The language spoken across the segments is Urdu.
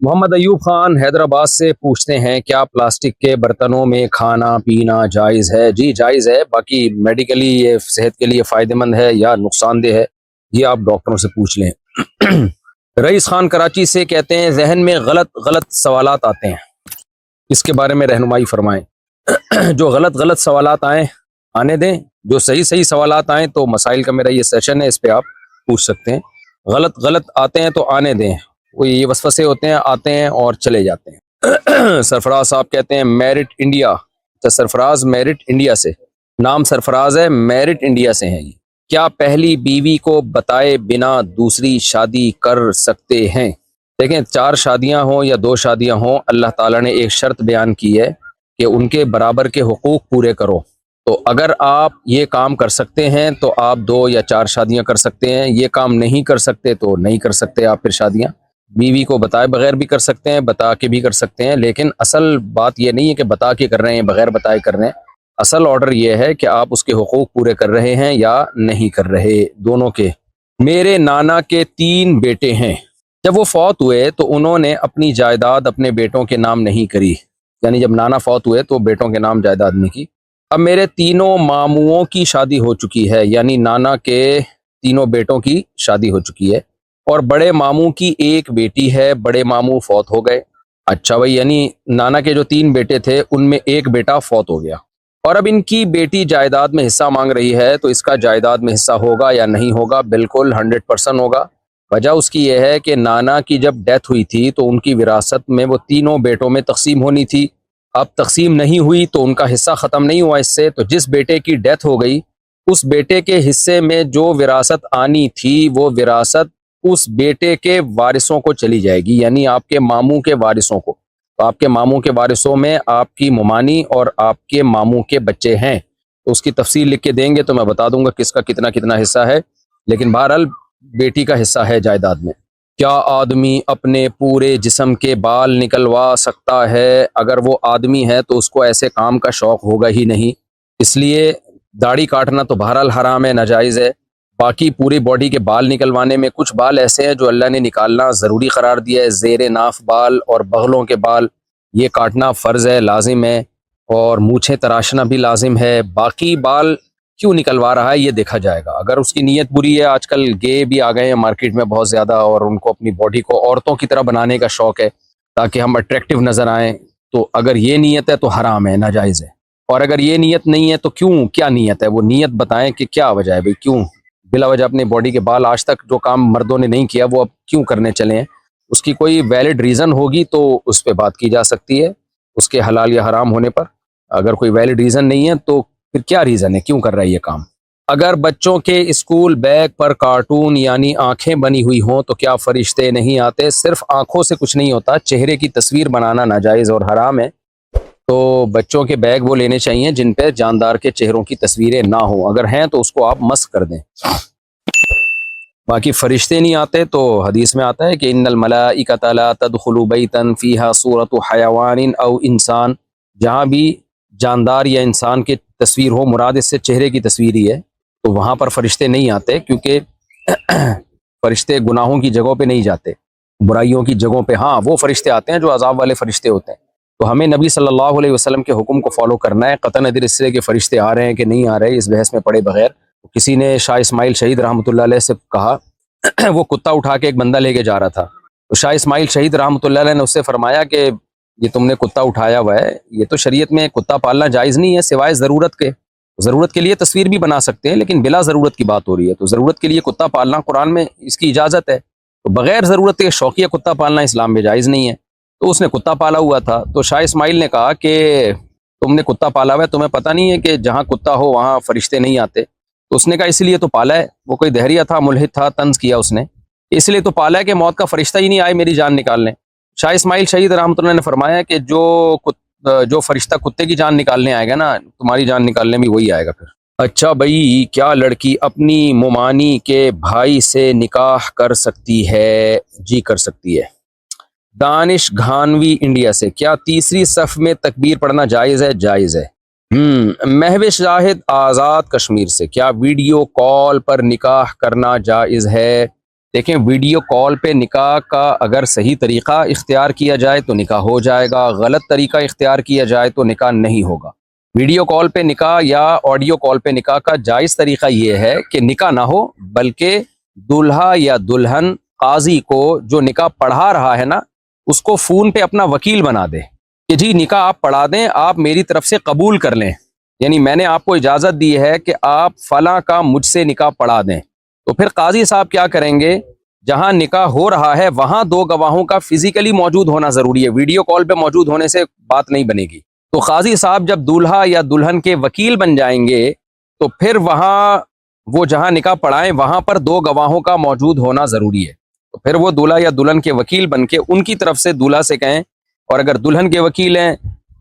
محمد ایوب خان حیدرآباد سے پوچھتے ہیں کیا پلاسٹک کے برتنوں میں کھانا پینا جائز ہے؟ جی جائز ہے، باقی میڈیکلی یہ صحت کے لیے فائدہ مند ہے یا نقصان دہ ہے یہ آپ ڈاکٹروں سے پوچھ لیں۔ رئیس خان کراچی سے کہتے ہیں ذہن میں غلط سوالات آتے ہیں، اس کے بارے میں رہنمائی فرمائیں۔ جو غلط سوالات آئیں آنے دیں، جو صحیح سوالات آئیں تو مسائل کا میرا یہ سیشن ہے، اس پہ آپ پوچھ سکتے ہیں۔ غلط آتے ہیں تو آنے دیں، وہ یہ وسوسے ہوتے ہیں، آتے ہیں اور چلے جاتے ہیں۔ سرفراز صاحب کہتے ہیں میرٹ انڈیا، سرفراز میرٹ انڈیا سے، نام سرفراز ہے، میرٹ انڈیا سے ہیں یہ۔ کیا پہلی بیوی کو بتائے بنا دوسری شادی کر سکتے ہیں؟ دیکھیں، 4 شادیاں ہوں یا 2 شادیاں ہوں، اللہ تعالیٰ نے ایک شرط بیان کی ہے کہ ان کے برابر کے حقوق پورے کرو۔ تو اگر آپ یہ کام کر سکتے ہیں تو آپ 2 یا 4 شادیاں کر سکتے ہیں، یہ کام نہیں کر سکتے تو نہیں کر سکتے آپ پھر شادیاں۔ بیوی کو بتائے بغیر بھی کر سکتے ہیں، بتا کے بھی کر سکتے ہیں، لیکن اصل بات یہ نہیں ہے کہ بتا کے کر رہے ہیں بغیر بتائے کر رہے ہیں۔ اصل آرڈر یہ ہے کہ آپ اس کے حقوق پورے کر رہے ہیں یا نہیں کر رہے، دونوں کے۔ میرے نانا کے 3 بیٹے ہیں، جب وہ فوت ہوئے تو انہوں نے اپنی جائیداد اپنے بیٹوں کے نام نہیں کری، یعنی جب نانا فوت ہوئے تو بیٹوں کے نام جائیداد نہیں کی۔ اب میرے تینوں ماموؤں کی شادی ہو چکی ہے، یعنی نانا کے تینوں بیٹوں کی شادی ہو چکی ہے، اور بڑے ماموں کی ایک بیٹی ہے، بڑے ماموں فوت ہو گئے۔ اچھا بھائی، یعنی نانا کے جو 3 بیٹے تھے ان میں ایک بیٹا فوت ہو گیا، اور اب ان کی بیٹی جائیداد میں حصہ مانگ رہی ہے، تو اس کا جائیداد میں حصہ ہوگا یا نہیں ہوگا؟ بالکل 100% ہوگا۔ وجہ اس کی یہ ہے کہ نانا کی جب ڈیتھ ہوئی تھی تو ان کی وراثت میں وہ تینوں بیٹوں میں تقسیم ہونی تھی، اب تقسیم نہیں ہوئی تو ان کا حصہ ختم نہیں ہوا اس سے، تو جس بیٹے کی ڈیتھ ہو گئی اس بیٹے کے حصے میں جو وراثت آنی تھی وہ وراثت اس بیٹے کے وارثوں کو چلی جائے گی، یعنی آپ کے ماموں کے وارثوں کو۔ تو آپ کے ماموں کے وارثوں میں آپ کی ممانی اور آپ کے ماموں کے بچے ہیں، تو اس کی تفصیل لکھ کے دیں گے تو میں بتا دوں گا کس کا کتنا حصہ ہے، لیکن بہرحال بیٹی کا حصہ ہے جائیداد میں۔ کیا آدمی اپنے پورے جسم کے بال نکلوا سکتا ہے؟ اگر وہ آدمی ہے تو اس کو ایسے کام کا شوق ہوگا ہی نہیں، اس لیے داڑھی کاٹنا تو بہرحال حرام ہے، ناجائز ہے۔ باقی پوری باڈی کے بال نکلوانے میں کچھ بال ایسے ہیں جو اللہ نے نکالنا ضروری قرار دیا ہے، زیر ناف بال اور بغلوں کے بال یہ کاٹنا فرض ہے، لازم ہے، اور مونچھیں تراشنا بھی لازم ہے۔ باقی بال کیوں نکلوا رہا ہے یہ دیکھا جائے گا۔ اگر اس کی نیت بری ہے، آج کل گے بھی آ گئے ہیں مارکیٹ میں بہت زیادہ، اور ان کو اپنی باڈی کو عورتوں کی طرح بنانے کا شوق ہے تاکہ ہم اٹریکٹیو نظر آئیں، تو اگر یہ نیت ہے تو حرام ہے، ناجائز ہے۔ اور اگر یہ نیت نہیں ہے تو کیا نیت ہے؟ وہ نیت بتائیں کہ کیا وجہ ہے بھئی، کیوں بلا وجہ اپنی باڈی کے بال، آج تک جو کام مردوں نے نہیں کیا وہ اب کیوں کرنے چلے ہیں؟ اس کی کوئی ویلڈ ریزن ہوگی تو اس پہ بات کی جا سکتی ہے، اس کے حلال یا حرام ہونے پر۔ اگر کوئی ویلڈ ریزن نہیں ہے تو پھر کیا ریزن ہے، کیوں کر رہا ہے یہ کام؟ اگر بچوں کے اسکول بیگ پر کارٹون یعنی آنکھیں بنی ہوئی ہوں تو کیا فرشتے نہیں آتے؟ صرف آنکھوں سے کچھ نہیں ہوتا، چہرے کی تصویر بنانا ناجائز اور حرام ہے۔ تو بچوں کے بیگ وہ لینے چاہیے جن پہ جاندار کے چہروں کی تصویریں نہ ہوں، اگر ہیں تو اس کو آپ مسح کر دیں۔ باقی فرشتے نہیں آتے تو حدیث میں آتا ہے کہ ان الملائکۃ لا تدخل بیتا فیہا صورت حیوان او انسان، جہاں بھی جاندار یا انسان کی تصویر ہو، مراد اس سے چہرے کی تصویر ہی ہے، تو وہاں پر فرشتے نہیں آتے، کیونکہ فرشتے گناہوں کی جگہوں پہ نہیں جاتے، برائیوں کی جگہوں پہ ہاں وہ فرشتے آتے ہیں جو عذاب والے فرشتے ہوتے ہیں۔ تو ہمیں نبی صلی اللہ علیہ وسلم کے حکم کو فالو کرنا ہے، قطع نظر اس سے کہ فرشتے آ رہے ہیں کہ نہیں آ رہے اس بحث میں پڑے بغیر۔ کسی نے شاہ اسماعیل شہید رحمۃ اللہ علیہ سے کہا، وہ کتا اٹھا کے ایک بندہ لے کے جا رہا تھا، تو شاہ اسماعیل شہید رحمۃ اللہ علیہ نے اس سے فرمایا کہ یہ تم نے کتا اٹھایا ہوا ہے، یہ تو شریعت میں کتا پالنا جائز نہیں ہے سوائے ضرورت کے۔ ضرورت کے لیے تصویر بھی بنا سکتے ہیں لیکن بلا ضرورت کی بات ہو رہی ہے، تو ضرورت کے لیے کتا پالنا قرآن میں اس کی اجازت ہے، تو بغیر ضرورت کے شوقیہ کتا پالنا اسلام میں جائز نہیں ہے۔ تو اس نے کتا پالا ہوا تھا، تو شاہ اسماعیل نے کہا کہ تم نے کتا پالا ہوا ہے، تمہیں پتہ نہیں ہے کہ جہاں کتا ہو وہاں فرشتے نہیں آتے؟ تو اس نے کہا اس لیے تو پالا ہے، وہ کوئی دہریہ تھا، ملحد تھا، طنز کیا اس نے، اس لیے تو پالا ہے کہ موت کا فرشتہ ہی نہیں آئے میری جان نکالنے۔ شاہ اسماعیل شہید رحمۃ اللہ نے فرمایا کہ جو فرشتہ کتے کی جان نکالنے آئے گا نا، تمہاری جان نکالنے بھی وہی آئے گا پھر۔ اچھا بھائی، کیا لڑکی اپنی ممانی کے بھائی سے نکاح کر سکتی ہے؟ جی کر سکتی ہے۔ دانش گھانوی انڈیا سے، کیا تیسری صف میں تکبیر پڑھنا جائز ہے؟ جائز ہے۔ مہوش زاہد آزاد کشمیر سے، کیا ویڈیو کال پر نکاح کرنا جائز ہے؟ دیکھیں ویڈیو کال پہ نکاح کا اگر صحیح طریقہ اختیار کیا جائے تو نکاح ہو جائے گا، غلط طریقہ اختیار کیا جائے تو نکاح نہیں ہوگا۔ ویڈیو کال پہ نکاح یا آڈیو کال پہ نکاح کا جائز طریقہ یہ ہے کہ نکاح نہ ہو، بلکہ دولہا یا دلہن قاضی کو جو نکاح پڑھا رہا ہے نا اس کو فون پہ اپنا وکیل بنا دے کہ جی نکاح آپ پڑھا دیں، آپ میری طرف سے قبول کر لیں، یعنی میں نے آپ کو اجازت دی ہے کہ آپ فلاں کا مجھ سے نکاح پڑھا دیں۔ تو پھر قاضی صاحب کیا کریں گے، جہاں نکاح ہو رہا ہے وہاں دو گواہوں کا فزیکلی موجود ہونا ضروری ہے، ویڈیو کال پہ موجود ہونے سے بات نہیں بنے گی۔ تو قاضی صاحب جب دولہا یا دلہن کے وکیل بن جائیں گے تو پھر وہاں وہ جہاں نکاح پڑھائیں وہاں پر دو گواہوں کا موجود ہونا ضروری ہے۔ تو پھر وہ دولہا یا دلہن کے وکیل بن کے ان کی طرف سے دولہا سے کہیں، اور اگر دلہن کے وکیل ہیں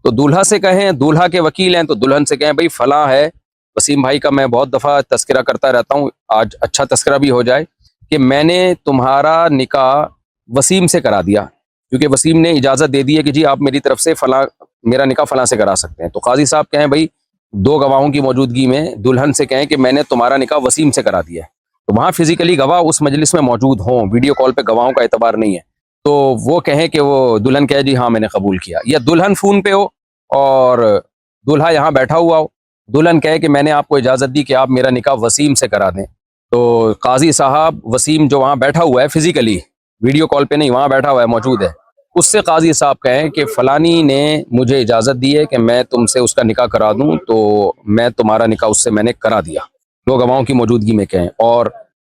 تو دولہا سے کہیں، دولہا کے وکیل ہیں تو دلہن سے کہیں بھائی فلاں ہے وسیم بھائی کا، میں بہت دفعہ تذکرہ کرتا رہتا ہوں، آج اچھا تذکرہ بھی ہو جائے کہ میں نے تمہارا نکاح وسیم سے کرا دیا، کیونکہ وسیم نے اجازت دے دی ہے کہ جی آپ میری طرف سے فلاں میرا نکاح فلاں سے کرا سکتے ہیں۔ تو قاضی صاحب کہیں بھائی دو گواہوں کی موجودگی میں دلہن سے کہیں کہ میں نے تمہارا نکاح وسیم سے کرا دیا ہے، تو وہاں فزیکلی گواہ اس مجلس میں موجود ہوں، ویڈیو کال پہ گواہوں کا اعتبار نہیں ہے، تو وہ کہیں کہ وہ دلہن کہے جی ہاں میں نے قبول کیا، یا دلہن فون پہ ہو اور دولہا یہاں بیٹھا ہوا ہو، دلہن کہے کہ میں نے آپ کو اجازت دی کہ آپ میرا نکاح وسیم سے کرا دیں، تو قاضی صاحب وسیم جو وہاں بیٹھا ہوا ہے فزیکلی، ویڈیو کال پہ نہیں، وہاں بیٹھا ہوا ہے موجود ہے، اس سے قاضی صاحب کہیں کہ فلانی نے مجھے اجازت دی ہے کہ میں تم سے اس کا نکاح کرا دوں، تو میں تمہارا نکاح اس سے میں نے کرا دیا، دو گواہوں کی موجودگی میں کہیں۔ اور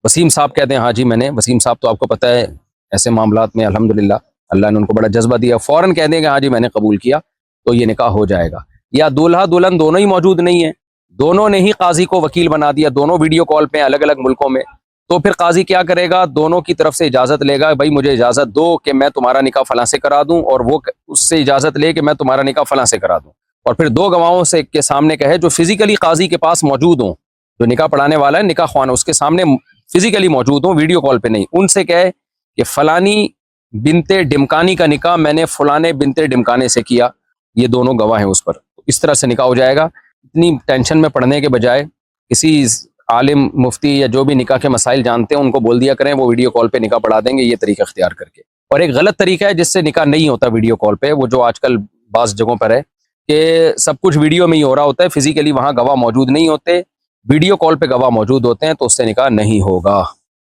وسیم صاحب کہتے ہیں ہاں جی میں نے، وسیم صاحب تو آپ کو پتہ ہے ایسے معاملات میں الحمدللہ اللہ نے ان کو بڑا جذبہ دیا، فوراً کہہ دیں کہ ہاں جی میں نے قبول کیا، تو یہ نکاح ہو جائے گا۔ یا دولہا دلہن دونوں ہی موجود نہیں ہیں، دونوں نے ہی قاضی کو وکیل بنا دیا، دونوں ویڈیو کال پہ الگ الگ ملکوں میں، تو پھر قاضی کیا کرے گا، دونوں کی طرف سے اجازت لے گا، بھائی مجھے اجازت دو کہ میں تمہارا نکاح فلاں سے کرا دوں، اور وہ اس سے اجازت لے کہ میں تمہارا نکاح فلاں سے کرا دوں، اور پھر دو گواہوں سے کے سامنے کہے جو فزیکلی قاضی کے پاس موجود ہوں، جو نکاح پڑھانے والا ہے نکاح خوان اس کے سامنے فزیکلی موجود ہوں، ویڈیو کال پہ نہیں، ان سے کہے کہ فلانی بنتے ڈمکانی کا نکاح میں نے فلانے بنتے ڈمکانے سے کیا، یہ دونوں گواہ ہیں اس پر، اس طرح سے نکاح ہو جائے گا۔ اتنی ٹینشن میں پڑھنے کے بجائے کسی عالم مفتی یا جو بھی نکاح کے مسائل جانتے ہیں ان کو بول دیا کریں، وہ ویڈیو کال پہ نکاح پڑھا دیں گے، یہ طریقہ اختیار کر کے۔ اور ایک غلط طریقہ ہے جس سے نکاح نہیں ہوتا ویڈیو کال پہ، وہ جو آج کل بعض جگہوں پر ہے کہ سب کچھ ویڈیو میں ہی ہو رہا ہوتا ہے، فزیکلی وہاں گواہ موجود نہیں ہوتے، ویڈیو کال پہ گواہ موجود ہوتے ہیں، تو اس سے نکاح نہیں ہوگا۔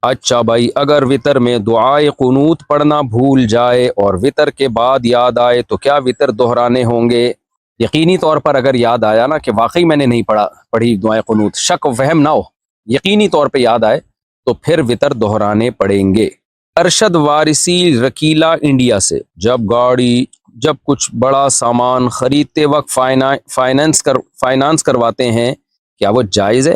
اچھا بھائی، اگر وطر میں دعائے قنوت پڑھنا بھول جائے اور وطر کے بعد یاد آئے تو کیا وطر دہرانے ہوں گے؟ یقینی طور پر اگر یاد آیا نا کہ واقعی میں نے نہیں پڑھی دعائے قنوت، شک و وہم نہ ہو، یقینی طور پہ یاد آئے تو پھر وطر دہرانے پڑیں گے۔ ارشد وارثی رکیلا انڈیا سے، جب کچھ بڑا سامان خریدتے وقت فائنانس کرواتے ہیں کیا وہ جائز ہے؟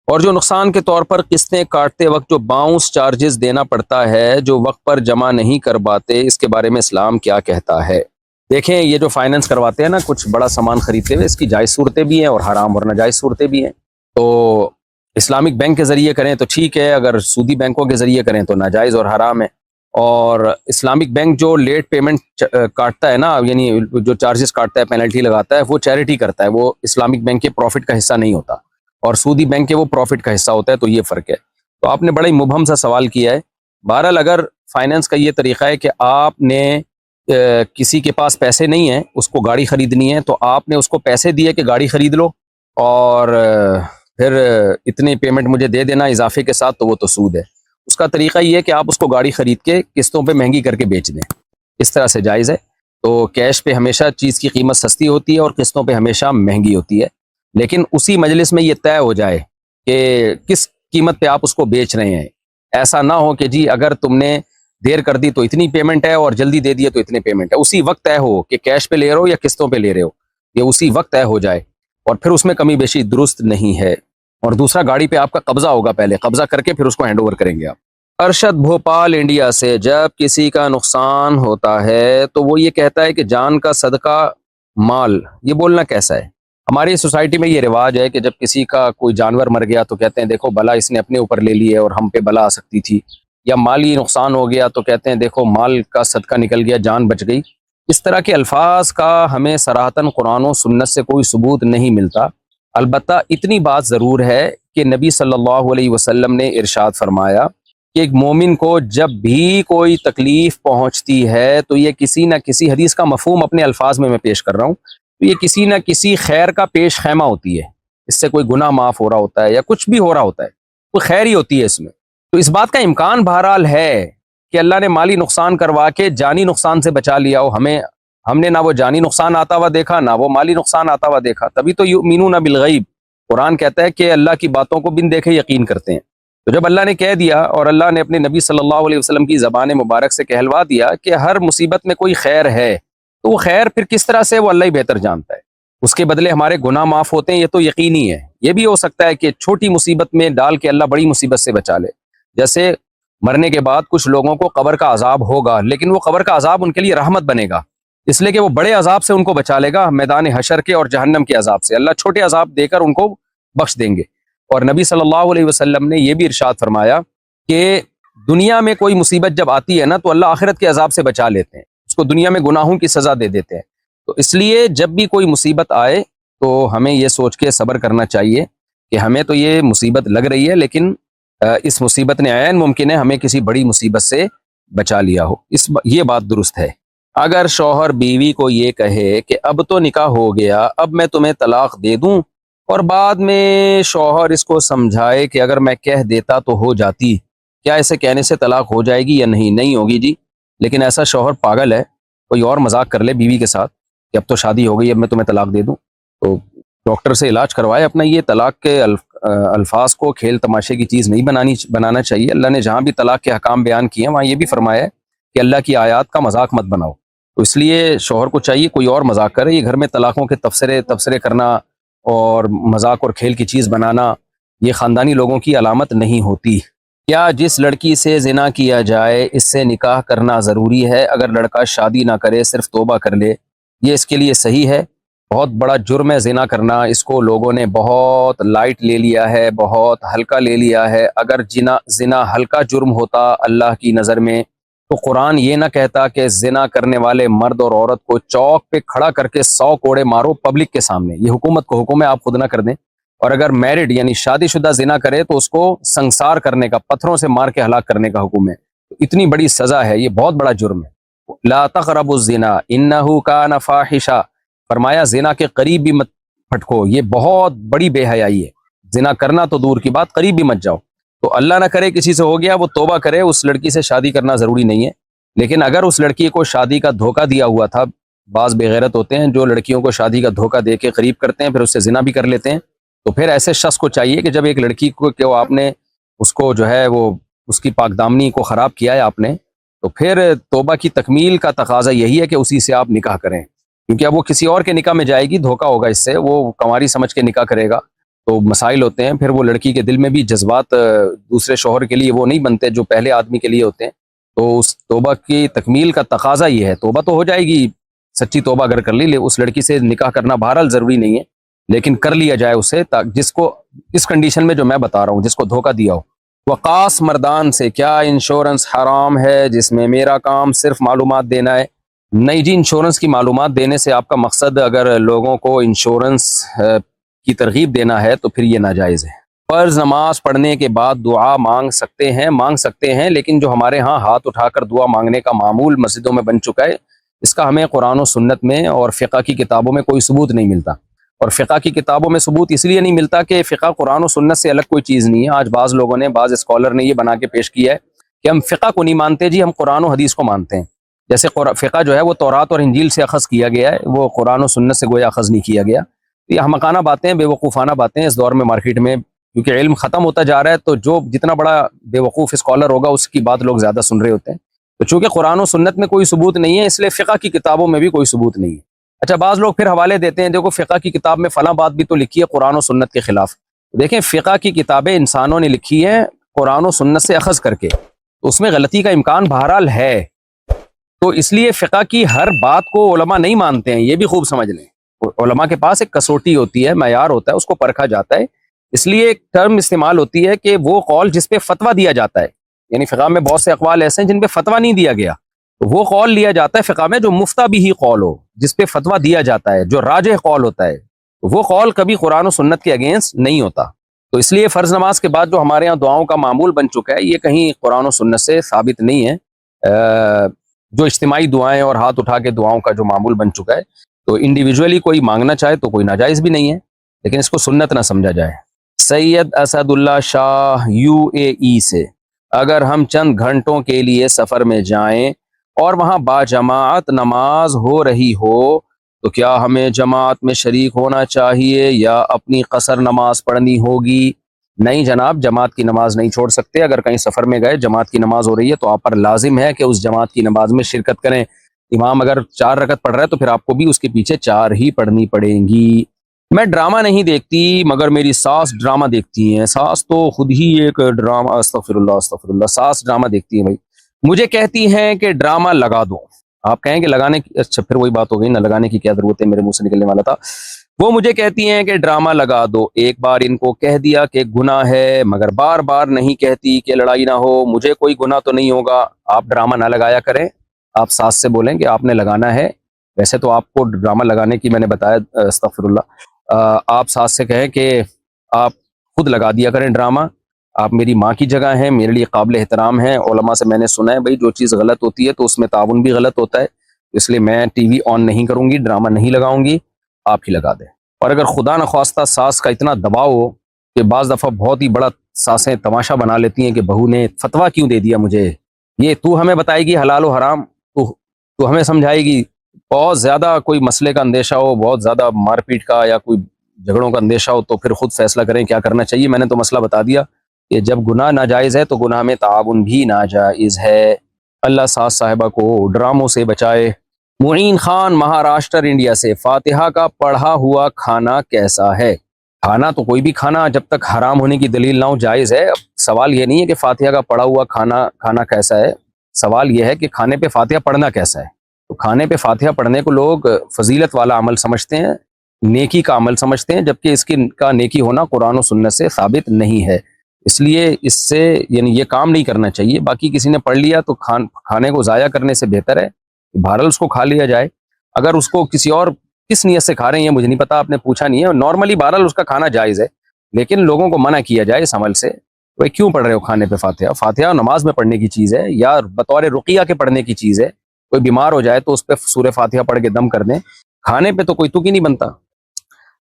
اور جو نقصان کے طور پر قسطیں کاٹتے وقت جو باؤنس چارجز دینا پڑتا ہے جو وقت پر جمع نہیں کر پاتے، اس کے بارے میں اسلام کیا کہتا ہے؟ دیکھیں یہ جو فائنانس کرواتے ہیں نا کچھ بڑا سامان خریدتے ہوئے، اس کی جائز صورتیں بھی ہیں اور حرام اور ناجائز صورتیں بھی ہیں۔ تو اسلامک بینک کے ذریعے کریں تو ٹھیک ہے، اگر سودی بینکوں کے ذریعے کریں تو ناجائز اور حرام ہے۔ اور اسلامک بینک جو لیٹ پیمنٹ کاٹتا ہے نا، یعنی جو چارجز کاٹتا ہے، پینلٹی لگاتا ہے، وہ چیریٹی کرتا ہے، وہ اسلامک بینک کے پروفٹ کا حصہ نہیں ہوتا، اور سودی بینک کے وہ پروفٹ کا حصہ ہوتا ہے، تو یہ فرق ہے۔ تو آپ نے بڑا ہی مبہم سا سوال کیا ہے۔ بہرحال اگر فائنانس کا یہ طریقہ ہے کہ آپ نے کسی کے پاس پیسے نہیں ہیں، اس کو گاڑی خریدنی ہے، تو آپ نے اس کو پیسے دیے کہ گاڑی خرید لو اور پھر اتنی پیمنٹ مجھے دے دینا اضافے کے ساتھ، تو وہ تو سود ہے۔ اس کا طریقہ یہ ہے کہ آپ اس کو گاڑی خرید کے قسطوں پہ مہنگی کر کے بیچ دیں، اس طرح سے جائز ہے۔ تو کیش پہ ہمیشہ چیز کی قیمت سستی ہوتی ہے اور قسطوں پہ ہمیشہ مہنگی ہوتی ہے، لیکن اسی مجلس میں یہ طے ہو جائے کہ کس قیمت پہ آپ اس کو بیچ رہے ہیں۔ ایسا نہ ہو کہ جی اگر تم نے دیر کر دی تو اتنی پیمنٹ ہے اور جلدی دے دیا تو اتنے پیمنٹ ہے، اسی وقت طے ہو کہ کیش پہ لے رہے ہو یا قسطوں پہ لے رہے ہو، یہ اسی وقت طے ہو جائے، اور پھر اس میں کمی بیشی درست نہیں ہے۔ اور دوسرا، گاڑی پہ آپ کا قبضہ ہوگا، پہلے قبضہ کر کے پھر اس کو ہینڈ اوور کریں گے آپ۔ ارشد بھوپال انڈیا سے، جب کسی کا نقصان ہوتا ہے تو وہ یہ کہتا ہے کہ جان کا صدقہ مال، یہ بولنا کیسا ہے؟ ہماری سوسائٹی میں یہ رواج ہے کہ جب کسی کا کوئی جانور مر گیا تو کہتے ہیں دیکھو بلا اس نے اپنے اوپر لے لی ہے اور ہم پہ بلا آ سکتی تھی، یا مالی نقصان ہو گیا تو کہتے ہیں دیکھو مال کا صدقہ نکل گیا، جان بچ گئی۔ اس طرح کے الفاظ کا ہمیں صراحتاً قرآن و سنت سے کوئی ثبوت نہیں ملتا، البتہ اتنی بات ضرور ہے کہ نبی صلی اللہ علیہ وسلم نے ارشاد فرمایا کہ ایک مومن کو جب بھی کوئی تکلیف پہنچتی ہے تو یہ کسی نہ کسی حدیث کا مفہوم اپنے الفاظ میں پیش کر رہا ہوں، تو یہ کسی نہ کسی خیر کا پیش خیمہ ہوتی ہے، اس سے کوئی گناہ معاف ہو رہا ہوتا ہے یا کچھ بھی ہو رہا ہوتا ہے، کوئی خیر ہی ہوتی ہے اس میں۔ تو اس بات کا امکان بہرحال ہے کہ اللہ نے مالی نقصان کروا کے جانی نقصان سے بچا لیا ہو، ہم نے نہ وہ جانی نقصان آتا ہوا دیکھا نہ وہ مالی نقصان آتا ہوا دیکھا، تبھی تو یؤمنون بالغیب، قرآن کہتا ہے کہ اللہ کی باتوں کو بن دیکھے یقین کرتے ہیں۔ تو جب اللہ نے کہہ دیا اور اللہ نے اپنے نبی صلی اللہ علیہ وسلم کی زبان مبارک سے کہلوا دیا کہ ہر مصیبت میں کوئی خیر ہے، تو وہ خیر پھر کس طرح سے وہ اللہ ہی بہتر جانتا ہے، اس کے بدلے ہمارے گناہ معاف ہوتے ہیں، یہ تو یقینی ہے۔ یہ بھی ہو سکتا ہے کہ چھوٹی مصیبت میں ڈال کے اللہ بڑی مصیبت سے بچا لے، جیسے مرنے کے بعد کچھ لوگوں کو قبر کا عذاب ہوگا، لیکن وہ قبر کا عذاب ان کے لیے رحمت بنے گا، اس لیے کہ وہ بڑے عذاب سے ان کو بچا لے گا، میدان حشر کے اور جہنم کے عذاب سے اللہ چھوٹے عذاب دے کر ان کو بخش دیں گے۔ اور نبی صلی اللہ علیہ وسلم نے یہ بھی ارشاد فرمایا کہ دنیا میں کوئی مصیبت جب آتی ہے نا تو اللہ آخرت کے عذاب سے بچا لیتے ہیں، اس کو دنیا میں گناہوں کی سزا دے دیتے ہیں۔ تو اس لیے جب بھی کوئی مصیبت آئے تو ہمیں یہ سوچ کے صبر کرنا چاہیے کہ ہمیں تو یہ مصیبت لگ رہی ہے، لیکن اس مصیبت نے عین ممکن ہے ہمیں کسی بڑی مصیبت سے بچا لیا ہو، یہ بات درست ہے۔ اگر شوہر بیوی کو یہ کہے کہ اب تو نکاح ہو گیا، اب میں تمہیں طلاق دے دوں، اور بعد میں شوہر اس کو سمجھائے کہ اگر میں کہہ دیتا تو ہو جاتی، کیا اسے کہنے سے طلاق ہو جائے گی یا نہیں؟ نہیں ہوگی جی، لیکن ایسا شوہر پاگل ہے، کوئی اور مذاق کر لے بیوی کے ساتھ کہ اب تو شادی ہو گئی، اب میں تمہیں طلاق دے دوں، تو ڈاکٹر سے علاج کروائے اپنا۔ یہ طلاق کے الفاظ کو کھیل تماشے کی چیز نہیں بنانا چاہیے۔ اللہ نے جہاں بھی طلاق کے حکام بیان کیے ہیں وہاں یہ بھی فرمایا ہے کہ اللہ کی آیات کا مذاق مت بناؤ، تو اس لیے شوہر کو چاہیے کوئی اور مذاق کرے۔ یہ گھر میں طلاقوں کے تبصرے کرنا اور مذاق اور کھیل کی چیز بنانا یہ خاندانی لوگوں کی علامت نہیں ہوتی۔ کیا جس لڑکی سے زنا کیا جائے اس سے نکاح کرنا ضروری ہے؟ اگر لڑکا شادی نہ کرے صرف توبہ کر لے، یہ اس کے لیے صحیح ہے؟ بہت بڑا جرم ہے زنا کرنا، اس کو لوگوں نے بہت لائٹ لے لیا ہے، بہت ہلکا لے لیا ہے۔ اگر زنا ہلکا جرم ہوتا اللہ کی نظر میں تو قرآن یہ نہ کہتا کہ زنا کرنے والے مرد اور عورت کو چوک پہ کھڑا کر کے 100 کوڑے مارو پبلک کے سامنے۔ یہ حکومت کو حکم ہے، آپ خود نہ کر دیں۔ اور اگر میرڈ یعنی شادی شدہ زنا کرے تو اس کو سنسار کرنے کا، پتھروں سے مار کے ہلاک کرنے کا حکم ہے۔ اتنی بڑی سزا ہے، یہ بہت بڑا جرم ہے۔ لا تقربوا الزنا انہ کان فاحشہ، فرمایا زنا کے قریب بھی مت پھٹکو، یہ بہت بڑی بے حیائی ہے۔ زنا کرنا تو دور کی بات، قریب بھی مت جاؤ۔ تو اللہ نہ کرے کسی سے ہو گیا، وہ توبہ کرے، اس لڑکی سے شادی کرنا ضروری نہیں ہے۔ لیکن اگر اس لڑکی کو شادی کا دھوکہ دیا ہوا تھا، بعض بے غیرت ہوتے ہیں جو لڑکیوں کو شادی کا دھوکہ دے کے قریب کرتے ہیں پھر اس سے زنا بھی کر لیتے ہیں، تو پھر ایسے شخص کو چاہیے کہ جب ایک لڑکی کو کہ آپ نے اس کو جو ہے وہ اس کی پاک دامنی کو خراب کیا ہے آپ نے، تو پھر توبہ کی تکمیل کا تقاضا یہی ہے کہ اسی سے آپ نکاح کریں، کیونکہ اب وہ کسی اور کے نکاح میں جائے گی، دھوکہ ہوگا اس سے، وہ کنواری سمجھ کے نکاح کرے گا تو مسائل ہوتے ہیں۔ پھر وہ لڑکی کے دل میں بھی جذبات دوسرے شوہر کے لیے وہ نہیں بنتے جو پہلے آدمی کے لیے ہوتے ہیں۔ تو اس توبہ کی تکمیل کا تقاضا یہ ہے، توبہ تو ہو جائے گی، سچی توبہ اگر کر لی، اس لڑکی سے نکاح کرنا بہرحال ضروری نہیں ہے، لیکن کر لیا جائے اسے، جس کو اس کنڈیشن میں جو میں بتا رہا ہوں، جس کو دھوکہ دیا ہو۔ وقاص مردان سے کیا انشورنس حرام ہے جس میں میرا کام صرف معلومات دینا ہے؟ نہیں جی، انشورنس کی معلومات دینے سے آپ کا مقصد اگر لوگوں کو انشورنس کی ترغیب دینا ہے تو پھر یہ ناجائز ہے۔ فرض نماز پڑھنے کے بعد دعا مانگ سکتے ہیں، لیکن جو ہمارے ہاں ہاتھ اٹھا کر دعا مانگنے کا معمول مسجدوں میں بن چکا ہے، اس کا ہمیں قرآن و سنت میں اور فقہ کی کتابوں میں کوئی ثبوت نہیں ملتا۔ اور فقہ کی کتابوں میں ثبوت اس لیے نہیں ملتا کہ فقہ قرآن و سنت سے الگ کوئی چیز نہیں ہے۔ آج بعض لوگوں نے، بعض اسکالر نے یہ بنا کے پیش کیا ہے کہ ہم فقہ کو نہیں مانتے جی، ہم قرآن و حدیث کو مانتے ہیں۔ جیسے فقہ جو ہے وہ تورات اور انجیل سے اخذ کیا گیا ہے، وہ قرآن و سنت سے گویا اخذ نہیں کیا گیا۔ یہ احمقانہ باتیں، بے وقوفانہ باتیں اس دور میں مارکیٹ میں، کیونکہ علم ختم ہوتا جا رہا ہے تو جو جتنا بڑا بے وقوف اسکالر ہوگا اس کی بات لوگ زیادہ سن رہے ہوتے ہیں۔ تو چونکہ قرآن و سنت میں کوئی ثبوت نہیں ہے، اس لیے فقہ کی کتابوں میں بھی کوئی ثبوت نہیں ہے۔ اچھا، بعض لوگ پھر حوالے دیتے ہیں، دیکھو فقہ کی کتاب میں فلاں بات بھی تو لکھی ہے قرآن و سنت کے خلاف۔ دیکھیں، فقہ کی کتابیں انسانوں نے لکھی ہیں قرآن و سنت سے اخذ کر کے، تو اس میں غلطی کا امکان بہرحال ہے، تو اس لیے فقہ کی ہر بات کو علماء نہیں مانتے ہیں، یہ بھی خوب سمجھ لیں۔ علماء کے پاس ایک کسوٹی ہوتی ہے، معیار ہوتا ہے، اس کو پرکھا جاتا ہے۔ اس لیے ایک ٹرم استعمال ہوتی ہے کہ وہ قول جس پہ فتویٰ دیا جاتا ہے، یعنی فقہ میں بہت سے اقوال ایسے ہیں جن پہ فتویٰ نہیں دیا گیا، تو وہ قول لیا جاتا ہے فقہ میں جو مفتہ بھی ہی قول ہو، جس پہ فتویٰ دیا جاتا ہے، جو راجح قول ہوتا ہے، وہ قول کبھی قرآن و سنت کے اگینسٹ نہیں ہوتا۔ تو اس لیے فرض نماز کے بعد جو ہمارے ہاں دعاؤں کا معمول بن چکا ہے، یہ کہیں قرآن و سنت سے ثابت نہیں ہے۔ جو اجتماعی دعائیں اور ہاتھ اٹھا کے دعاؤں کا جو معمول بن چکا ہے، تو انڈیویجولی کوئی مانگنا چاہے تو کوئی ناجائز بھی نہیں ہے، لیکن اس کو سنت نہ سمجھا جائے۔ سید اسد اللہ شاہ UAE سے، اگر ہم چند گھنٹوں کے لیے سفر میں جائیں اور وہاں باجماعت نماز ہو رہی ہو تو کیا ہمیں جماعت میں شریک ہونا چاہیے یا اپنی قصر نماز پڑھنی ہوگی؟ نہیں جناب، جماعت کی نماز نہیں چھوڑ سکتے۔ اگر کہیں سفر میں گئے، جماعت کی نماز ہو رہی ہے تو آپ پر لازم ہے کہ اس جماعت کی نماز میں شرکت کریں۔ امام اگر 4 رکعت پڑھ رہا ہے تو پھر آپ کو بھی اس کے پیچھے 4 ہی پڑھنی پڑیں گی۔ میں ڈرامہ نہیں دیکھتی مگر میری ساس ڈرامہ دیکھتی ہیں۔ ساس تو خود ہی ایک ڈرامہ، استغفر اللہ استغفر اللہ، ساس ڈرامہ دیکھتی ہیں بھائی۔ مجھے کہتی ہیں کہ ڈرامہ لگا دو۔ آپ کہیں کہ لگانے کی، اچھا پھر وہی بات ہو گئی، نہ لگانے کی کیا ضرورت ہے، میرے منہ سے نکلنے والا تھا۔ وہ مجھے کہتی ہیں کہ ڈرامہ لگا دو۔ ایک بار ان کو کہہ دیا کہ گناہ ہے، مگر بار بار نہیں کہتی کہ لڑائی نہ ہو، مجھے کوئی گناہ تو نہیں ہوگا۔ آپ ڈرامہ نہ لگایا کریں، آپ ساس سے بولیں کہ آپ نے لگانا ہے۔ ویسے تو آپ کو ڈرامہ لگانے کی میں نے بتایا، استغفر اللہ، آپ ساس سے کہیں کہ آپ خود لگا دیا کریں ڈرامہ۔ آپ میری ماں کی جگہ ہیں، میرے لیے قابل احترام ہیں۔ علماء سے میں نے سنا ہے بھائی جو چیز غلط ہوتی ہے تو اس میں تعاون بھی غلط ہوتا ہے، اس لیے میں ٹی وی آن نہیں کروں گی، ڈرامہ نہیں لگاؤں گی، آپ ہی لگا دیں۔ اور اگر خدا نخواستہ ساس کا اتنا دباؤ ہو کہ بعض دفعہ بہت ہی بڑا ساسیں تماشا بنا لیتی ہیں کہ بہو نے فتویٰ کیوں دے دیا مجھے، یہ تو ہمیں بتائے گی حلال و حرام، تو ہمیں سمجھائے گی۔ بہت زیادہ کوئی مسئلے کا اندیشہ ہو، بہت زیادہ مار پیٹ کا یا کوئی جھگڑوں کا اندیشہ ہو تو پھر خود فیصلہ کریں کیا کرنا چاہیے۔ میں نے تو مسئلہ بتا دیا کہ جب گناہ ناجائز ہے تو گناہ میں تعاون بھی ناجائز ہے۔ اللہ ساس صاحبہ کو ڈراموں سے بچائے۔ معین خان مہاراشٹر انڈیا سے، فاتحہ کا پڑھا ہوا کھانا کیسا ہے؟ کھانا تو کوئی بھی کھانا جب تک حرام ہونے کی دلیل نہ ہو جائز ہے۔ اب سوال یہ نہیں ہے کہ فاتحہ کا پڑھا ہوا کھانا کیسا ہے، سوال یہ ہے کہ کھانے پہ فاتحہ پڑھنا کیسا ہے۔ تو کھانے پہ فاتحہ پڑھنے کو لوگ فضیلت والا عمل سمجھتے ہیں، نیکی کا عمل سمجھتے ہیں، جبکہ اس کا نیکی ہونا قرآن و سنت سے ثابت نہیں ہے۔ اس لیے اس سے یعنی یہ کام نہیں کرنا چاہیے۔ باقی کسی نے پڑھ لیا تو کھانے کو ضائع کرنے سے بہتر ہے بہرحال اس کو کھا لیا جائے۔ اگر اس کو کسی اور کس نیت سے کھا رہے ہیں یہ مجھے نہیں پتا، آپ نے پوچھا نہیں ہے۔ نارملی بہرحال اس کا کھانا جائز ہے، لیکن لوگوں کو منع کیا جائے اس عمل سے۔ بھائی کیوں پڑھ رہے ہو کھانے پہ فاتحہ؟ فاتحہ نماز میں پڑھنے کی چیز ہے یا بطور رقیہ کے پڑھنے کی چیز ہے۔ کوئی بیمار ہو جائے تو اس پہ سورہ فاتحہ پڑھ کے دم کر دیں، کھانے پہ تو کوئی تک ہی نہیں بنتا۔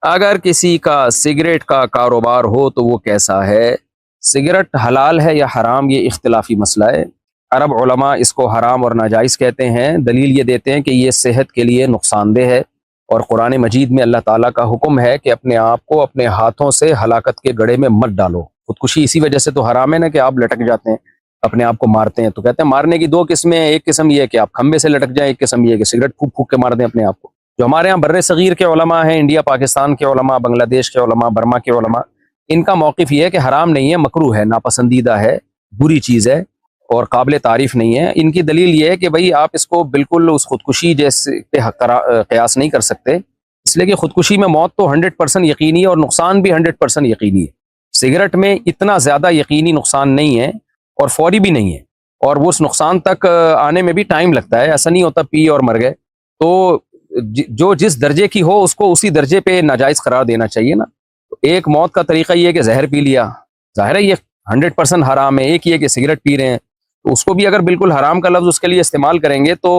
اگر کسی کا سگریٹ کا کاروبار ہو تو وہ کیسا ہے؟ سگریٹ حلال ہے یا حرام یہ اختلافی مسئلہ ہے۔ عرب علماء اس کو حرام اور ناجائز کہتے ہیں، دلیل یہ دیتے ہیں کہ یہ صحت کے لیے نقصان دہ ہے، اور قرآن مجید میں اللہ تعالیٰ کا حکم ہے کہ اپنے آپ کو اپنے ہاتھوں سے ہلاکت کے گڑھے میں مت ڈالو۔ خودکشی اسی وجہ سے تو حرام ہے نا کہ آپ لٹک جاتے ہیں، اپنے آپ کو مارتے ہیں۔ تو کہتے ہیں مارنے کی 2 قسمیں ہیں، ایک قسم یہ ہے کہ آپ کھمبے سے لٹک جائیں، ایک قسم یہ ہے کہ سگریٹ پھونک پھونک کے مار دیں اپنے آپ کو۔ جو ہمارے یہاں بر صغیر کے علماء ہیں، انڈیا پاکستان کے علماء، بنگلہ دیش کے علماء، برما کے علماء، ان کا موقف یہ ہے کہ حرام نہیں ہے، مکروہ ہے، ناپسندیدہ ہے، بری چیز ہے اور قابل تعریف نہیں ہے۔ ان کی دلیل یہ ہے کہ بھئی آپ اس کو بالکل اس خودکشی جیسے پہ قیاس نہیں کر سکتے، اس لیے کہ خودکشی میں موت تو 100% یقینی ہے اور نقصان بھی 100% یقینی ہے۔ سگریٹ میں اتنا زیادہ یقینی نقصان نہیں ہے اور فوری بھی نہیں ہے، اور وہ اس نقصان تک آنے میں بھی ٹائم لگتا ہے، ایسا نہیں ہوتا پی اور مر گئے۔ تو جو جس درجے کی ہو اس کو اسی درجے پہ ناجائز قرار دینا چاہیے نا۔ تو ایک موت کا طریقہ یہ ہے کہ زہر پی لیا، ظاہر ہے یہ 100% حرام ہے۔ ایک یہ کہ سگریٹ پی رہے ہیں تو اس کو بھی اگر بالکل حرام کا لفظ اس کے لیے استعمال کریں گے تو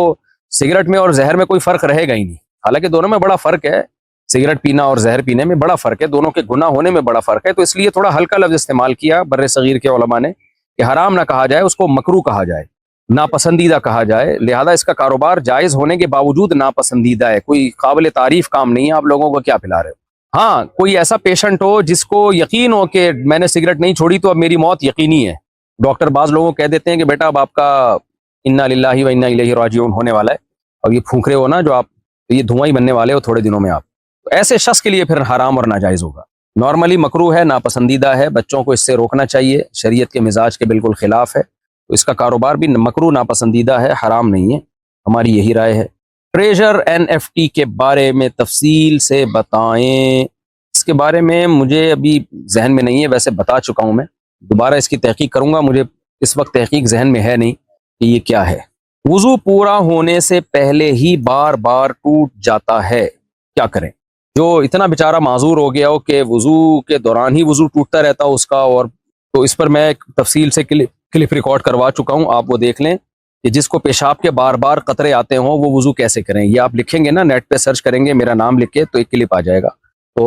سگریٹ میں اور زہر میں کوئی فرق رہے گا ہی نہیں، حالانکہ دونوں میں بڑا فرق ہے۔ سگریٹ پینا اور زہر پینے میں بڑا فرق ہے، دونوں کے گناہ ہونے میں بڑا فرق ہے۔ تو اس لیے تھوڑا ہلکا لفظ استعمال کیا بر صغیر کے علماء نے کہ حرام نہ کہا جائے، اس کو مکروہ کہا جائے، ناپسندیدہ کہا جائے۔ لہذا اس کا کاروبار جائز ہونے کے باوجود ناپسندیدہ ہے، کوئی قابل تعریف کام نہیں ہے۔ آپ لوگوں کو کیا پلا رہے ہو؟ ہاں کوئی ایسا پیشنٹ ہو جس کو یقین ہو کہ میں نے سگریٹ نہیں چھوڑی تو اب میری موت یقینی ہے، ڈاکٹر بعض لوگوں کو کہہ دیتے ہیں کہ بیٹا اب آپ کا انا للہ و انا الیہ راجعون ہونے والا ہے، اور یہ پھونک رہے ہو نا جو آپ، یہ دھواں ہی بننے والے ہو تھوڑے دنوں میں آپ، تو ایسے شخص کے لیے پھر حرام اور ناجائز ہوگا۔ نارملی مکروہ ہے، ناپسندیدہ ہے، بچوں کو اس سے روکنا چاہیے، شریعت کے مزاج کے بالکل خلاف ہے، تو اس کا کاروبار بھی مکروہ ناپسندیدہ ہے، حرام نہیں ہے، ہماری یہی رائے ہے۔ ٹریجر NFT کے بارے میں تفصیل سے بتائیں۔ اس کے بارے میں مجھے ابھی ذہن میں نہیں ہے، ویسے بتا چکا ہوں میں، دوبارہ اس کی تحقیق کروں گا، مجھے اس وقت تحقیق ذہن میں ہے نہیں کہ یہ کیا ہے۔ وضو پورا ہونے سے پہلے ہی بار بار ٹوٹ جاتا ہے، کیا کریں؟ جو اتنا بیچارہ معذور ہو گیا ہو کہ وضو کے دوران ہی وضو ٹوٹتا رہتا ہو اس کا، اور تو اس پر میں ایک تفصیل سے کلپ ریکارڈ کروا چکا ہوں، آپ وہ دیکھ لیں کہ جس کو پیشاب کے بار بار قطرے آتے ہوں وہ وضو کیسے کریں. یہ آپ لکھیں گے نا، نیٹ پہ سرچ کریں گے میرا نام لکھ کے تو ایک کلپ آ جائے گا. تو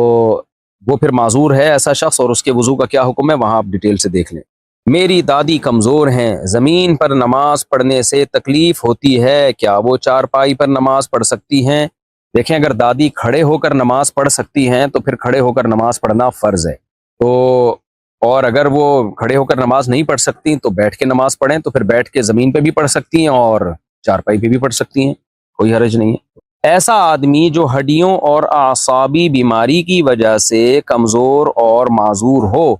وہ پھر معذور ہے ایسا شخص اور اس کے وضو کا کیا حکم ہے وہاں آپ ڈیٹیل سے دیکھ لیں. میری دادی کمزور ہیں، زمین پر نماز پڑھنے سے تکلیف ہوتی ہے، کیا وہ چارپائی پر نماز پڑھ سکتی ہیں؟ دیکھیں اگر دادی کھڑے ہو کر نماز پڑھ سکتی ہیں تو پھر کھڑے ہو کر نماز پڑھنا فرض ہے. تو اور اگر وہ کھڑے ہو کر نماز نہیں پڑھ سکتی تو بیٹھ کے نماز پڑھیں، تو پھر بیٹھ کے زمین پہ بھی پڑھ سکتی ہیں اور چارپائی پہ بھی پڑھ سکتی ہیں، کوئی حرج نہیں ہے. ایسا آدمی جو ہڈیوں اور اعصابی بیماری کی وجہ سے کمزور اور معذور ہو،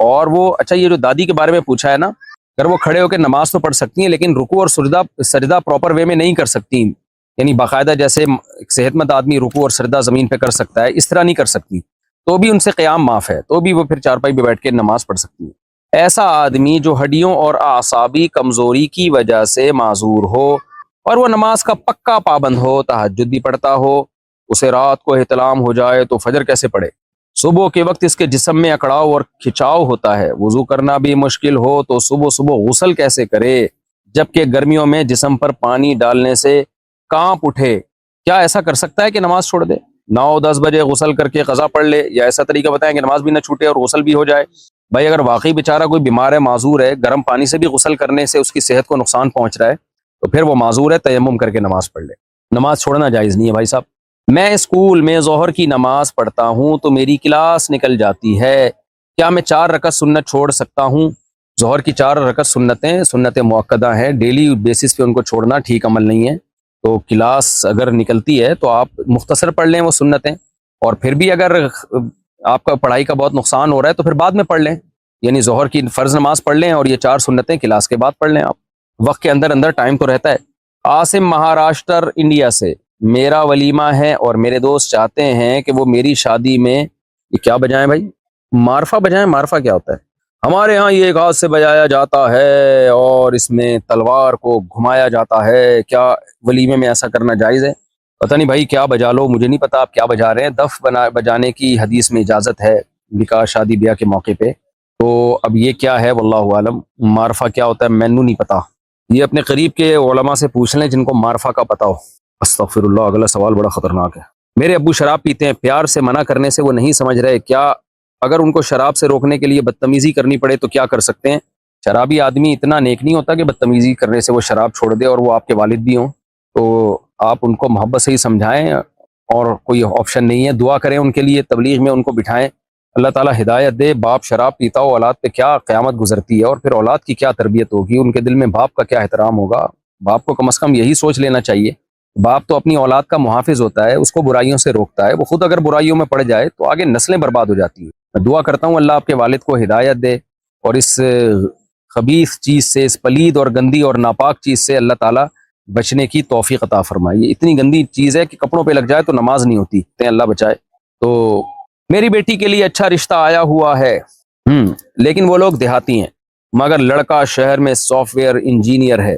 اور وہ اچھا یہ جو دادی کے بارے میں پوچھا ہے نا، اگر وہ کھڑے ہو کے نماز تو پڑھ سکتی ہیں لیکن رکوع اور سجدہ پراپر وے میں نہیں کر سکتی، یعنی باقاعدہ جیسے ایک صحت مند آدمی رکوع اور سجدہ زمین پہ کر سکتا ہے اس طرح نہیں کر سکتی، تو بھی ان سے قیام معاف ہے، تو بھی وہ پھر چارپائی پہ بیٹھ کے نماز پڑھ سکتی ہے. ایسا آدمی جو ہڈیوں اور اعصابی کمزوری کی وجہ سے معذور ہو اور وہ نماز کا پکا پابند ہو، تہجد بھی پڑھتا ہو، اسے رات کو احتلام ہو جائے تو فجر کیسے پڑھے؟ صبح کے وقت اس کے جسم میں اکڑاؤ اور کھچاؤ ہوتا ہے، وضو کرنا بھی مشکل ہو تو صبح غسل کیسے کرے؟ جبکہ گرمیوں میں جسم پر پانی ڈالنے سے کانپ اٹھے، کیا ایسا کر سکتا ہے کہ نماز چھوڑ دے؟ 9-10 بجے غسل کر کے قضا پڑھ لے، یا ایسا طریقہ بتائیں کہ نماز بھی نہ چھوٹے اور غسل بھی ہو جائے؟ بھائی اگر واقعی بیچارہ کوئی بیمار ہے، معذور ہے، گرم پانی سے بھی غسل کرنے سے اس کی صحت کو نقصان پہنچ رہا ہے، تو پھر وہ معذور ہے، تیمم کر کے نماز پڑھ لے. نماز چھوڑنا جائز نہیں ہے بھائی صاحب. میں اسکول میں ظہر کی نماز پڑھتا ہوں تو میری کلاس نکل جاتی ہے، کیا میں 4 رکعت سنت چھوڑ سکتا ہوں؟ ظہر کی 4 رکعت سنت مؤکدہ ہیں، ڈیلی بیسس پہ ان کو چھوڑنا ٹھیک عمل نہیں ہے. تو کلاس اگر نکلتی ہے تو آپ مختصر پڑھ لیں وہ سنتیں، اور پھر بھی اگر آپ کا پڑھائی کا بہت نقصان ہو رہا ہے تو پھر بعد میں پڑھ لیں، یعنی ظہر کی فرض نماز پڑھ لیں اور یہ 4 سنتیں کلاس کے بعد پڑھ لیں. آپ وقت کے اندر ٹائم تو رہتا ہے. عاصم مہاراشٹر انڈیا سے، میرا ولیمہ ہے اور میرے دوست چاہتے ہیں کہ وہ میری شادی میں، یہ کیا بجائیں بھائی؟ مارفا بجائیں؟ مارفا کیا ہوتا ہے؟ ہمارے ہاں یہ ایک ہاتھ سے بجایا جاتا ہے اور اس میں تلوار کو گھمایا جاتا ہے، کیا ولیمے میں ایسا کرنا جائز ہے؟ پتہ نہیں بھائی کیا بجا لو، مجھے نہیں پتا آپ کیا بجا رہے ہیں. دف بجانے کی حدیث میں اجازت ہے نکاح شادی بیاہ کے موقع پہ، تو اب یہ کیا ہے واللہ عالم. مارفا کیا ہوتا ہے مینو نہیں پتا، یہ اپنے قریب کے علماء سے پوچھ لیں جن کو مارفا کا پتا ہو. استغفر اللہ، اگلا سوال بڑا خطرناک ہے. میرے ابو شراب پیتے ہیں، پیار سے منع کرنے سے وہ نہیں سمجھ رہے، کیا اگر ان کو شراب سے روکنے کے لیے بدتمیزی کرنی پڑے تو کیا کر سکتے ہیں؟ شرابی آدمی اتنا نیک نہیں ہوتا کہ بدتمیزی کرنے سے وہ شراب چھوڑ دے، اور وہ آپ کے والد بھی ہوں تو آپ ان کو محبت سے ہی سمجھائیں، اور کوئی آپشن نہیں ہے. دعا کریں ان کے لیے، تبلیغ میں ان کو بٹھائیں، اللہ تعالیٰ ہدایت دے. باپ شراب پیتا ہو، اولاد پہ کیا قیامت گزرتی ہے، اور پھر اولاد کی کیا تربیت ہوگی، ان کے دل میں باپ کا کیا احترام ہوگا. باپ کو کم از کم یہی سوچ لینا چاہیے. باپ تو اپنی اولاد کا محافظ ہوتا ہے، اس کو برائیوں سے روکتا ہے، وہ خود اگر برائیوں میں پڑ جائے تو آگے نسلیں برباد ہو جاتی ہیں. میں دعا کرتا ہوں اللہ آپ کے والد کو ہدایت دے، اور اس خبیث چیز سے، اس پلید اور گندی اور ناپاک چیز سے اللہ تعالیٰ بچنے کی توفیق عطا فرمائے. یہ اتنی گندی چیز ہے کہ کپڑوں پہ لگ جائے تو نماز نہیں ہوتی، اللہ بچائے. تو میری بیٹی کے لیے اچھا رشتہ آیا ہوا ہے، لیکن وہ لوگ دیہاتی ہیں، مگر لڑکا شہر میں سافٹ ویئر انجینئر ہے.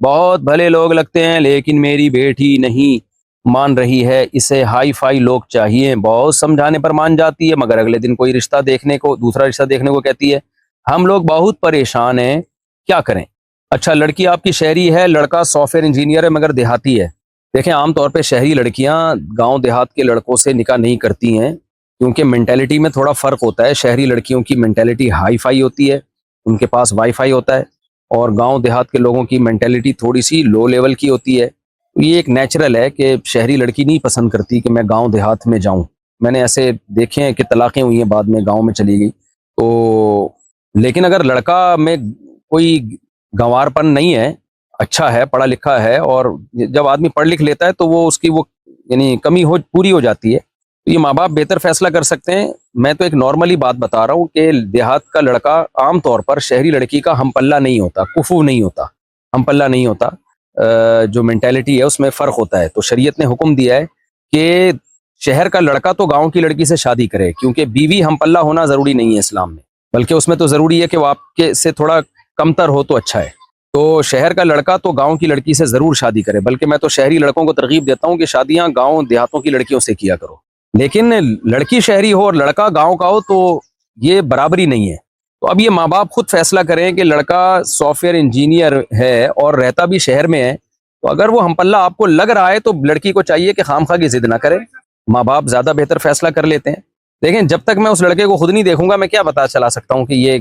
بہت بھلے لوگ لگتے ہیں لیکن میری بیٹی نہیں مان رہی ہے، اسے ہائی فائی لوگ چاہیے. بہت سمجھانے پر مان جاتی ہے، مگر اگلے دن کوئی دوسرا رشتہ دیکھنے کو کہتی ہے. ہم لوگ بہت پریشان ہیں، کیا کریں؟ اچھا لڑکی آپ کی شہری ہے، لڑکا سافٹ ویئر انجینئر ہے مگر دیہاتی ہے. دیکھیں عام طور پہ شہری لڑکیاں گاؤں دیہات کے لڑکوں سے نکاح نہیں کرتی ہیں، کیونکہ مینٹیلٹی میں تھوڑا فرق ہوتا ہے. شہری لڑکیوں کی مینٹیلٹی ہائی فائی ہوتی ہے، ان کے پاس وائی فائی ہوتا ہے، اور گاؤں دیہات کے لوگوں کی مینٹیلٹی تھوڑی سی لو لیول کی ہوتی ہے. یہ ایک نیچرل ہے کہ شہری لڑکی نہیں پسند کرتی کہ میں گاؤں دیہات میں جاؤں. میں نے ایسے دیکھے ہیں کہ طلاقیں ہوئی ہیں، بعد میں گاؤں میں چلی گئی. تو لیکن اگر لڑکا میں کوئی گنوار پن نہیں ہے، اچھا ہے، پڑھا لکھا ہے، اور جب آدمی پڑھ لکھ لیتا ہے تو وہ اس کی یعنی کمی پوری ہو جاتی ہے، تو یہ ماں باپ بہتر فیصلہ کر سکتے ہیں. میں تو ایک نارملی بات بتا رہا ہوں کہ دیہات کا لڑکا عام طور پر شہری لڑکی کا ہم پلہ نہیں ہوتا، کفو نہیں ہوتا، ہم پلہ نہیں ہوتا. جو مینٹیلٹی ہے اس میں فرق ہوتا ہے. تو شریعت نے حکم دیا ہے کہ شہر کا لڑکا تو گاؤں کی لڑکی سے شادی کرے، کیونکہ بیوی ہم پلہ ہونا ضروری نہیں ہے اسلام میں، بلکہ اس میں تو ضروری ہے کہ وہ آپ کے سے تھوڑا کمتر ہو تو اچھا ہے. تو شہر کا لڑکا تو گاؤں کی لڑکی سے ضرور شادی کرے، بلکہ میں تو شہری لڑکوں کو ترغیب دیتا ہوں کہ شادیاں گاؤں دیہاتوں کی لڑکیوں سے کیا کرو. لیکن لڑکی شہری ہو اور لڑکا گاؤں کا ہو تو یہ برابری نہیں ہے. تو اب یہ ماں باپ خود فیصلہ کریں کہ لڑکا سافٹ ویئر انجینئر ہے اور رہتا بھی شہر میں ہے، تو اگر وہ ہم پلہ آپ کو لگ رہا ہے تو لڑکی کو چاہیے کہ خام خواہ کی ضد نہ کرے. ماں باپ زیادہ بہتر فیصلہ کر لیتے ہیں. لیکن جب تک میں اس لڑکے کو خود نہیں دیکھوں گا میں کیا پتا چلا سکتا ہوں کہ یہ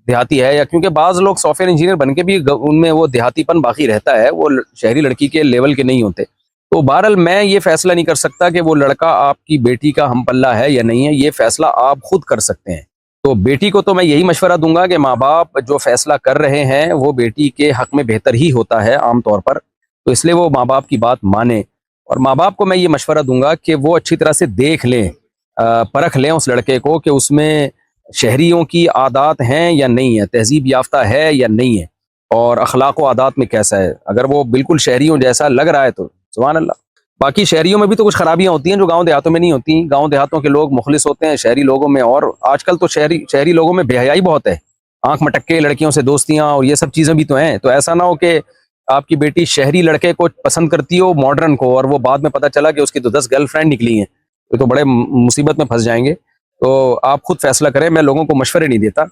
دیہاتی ہے، یا کیونکہ بعض لوگ سافٹ ویئر انجینئر بن کے بھی ان میں وہ دیہاتی پن باقی رہتا ہے، وہ شہری لڑکی کے لیول کے نہیں ہوتے. تو بہرحال میں یہ فیصلہ نہیں کر سکتا کہ وہ لڑکا آپ کی بیٹی کا ہم پلہ ہے یا نہیں ہے، یہ فیصلہ آپ خود کر سکتے ہیں. تو بیٹی کو تو میں یہی مشورہ دوں گا کہ ماں باپ جو فیصلہ کر رہے ہیں وہ بیٹی کے حق میں بہتر ہی ہوتا ہے عام طور پر، تو اس لیے وہ ماں باپ کی بات مانیں. اور ماں باپ کو میں یہ مشورہ دوں گا کہ وہ اچھی طرح سے دیکھ لیں، پرکھ لیں اس لڑکے کو کہ اس میں شہریوں کی عادات ہیں یا نہیں ہے، تہذیب یافتہ ہے یا نہیں ہے، اور اخلاق و عادات میں کیسا ہے. اگر وہ بالکل شہریوں جیسا لگ رہا ہے تو سبحان اللہ. باقی شہریوں میں بھی تو کچھ خرابیاں ہوتی ہیں جو گاؤں دیہاتوں میں نہیں ہوتی. گاؤں دیہاتوں کے لوگ مخلص ہوتے ہیں، شہری لوگوں میں، اور آج کل تو شہری لوگوں میں بے حیائی بہت ہے، آنکھ مٹکے لڑکیوں سے دوستیاں اور یہ سب چیزیں بھی تو ہیں. تو ایسا نہ ہو کہ آپ کی بیٹی شہری لڑکے کو پسند کرتی ہو ماڈرن کو، اور وہ بعد میں پتہ چلا کہ اس کی تو 10 گرل فرینڈ نکلی ہیں، تو بڑے مصیبت میں پھنس جائیں گے. تو آپ خود فیصلہ کریں. میں لوگوں کو مشورے نہیں دیتا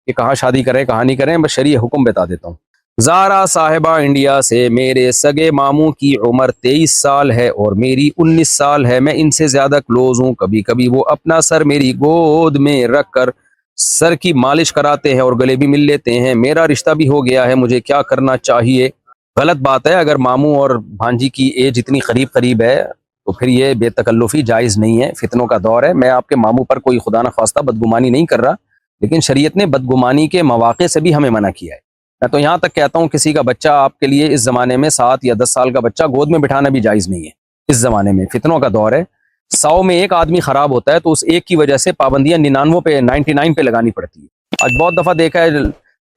کہ کہاں شادی کریں کہاں نہیں کریں، بس شرعی حکم بتا دیتا ہوں. زارا صاحبہ انڈیا سے: میرے سگے ماموں کی عمر 23 سال ہے اور میری 19 سال ہے. میں ان سے زیادہ کلوز ہوں. کبھی کبھی وہ اپنا سر میری گود میں رکھ کر سر کی مالش کراتے ہیں اور گلے بھی مل لیتے ہیں. میرا رشتہ بھی ہو گیا ہے، مجھے کیا کرنا چاہیے؟ غلط بات ہے. اگر ماموں اور بھانجی کی ایج اتنی قریب ہے تو پھر یہ بے تکلفی جائز نہیں ہے. فتنوں کا دور ہے. میں آپ کے ماموں پر کوئی خدا نخواستہ بدگمانی نہیں کر رہا، لیکن شریعت نے بدگمانی کے مواقع سے بھی ہمیں منع کیا ہے. میں تو یہاں تک کہتا ہوں کسی کا بچہ آپ کے لیے اس زمانے میں 7 یا 10 سال کا بچہ گود میں بٹھانا بھی جائز نہیں ہے. اس زمانے میں فتنوں کا دور ہے. 100 میں ایک آدمی خراب ہوتا ہے تو اس ایک کی وجہ سے پابندیاں 99 پہ 99 پہ لگانی پڑتی ہے. آج بہت دفعہ دیکھا ہے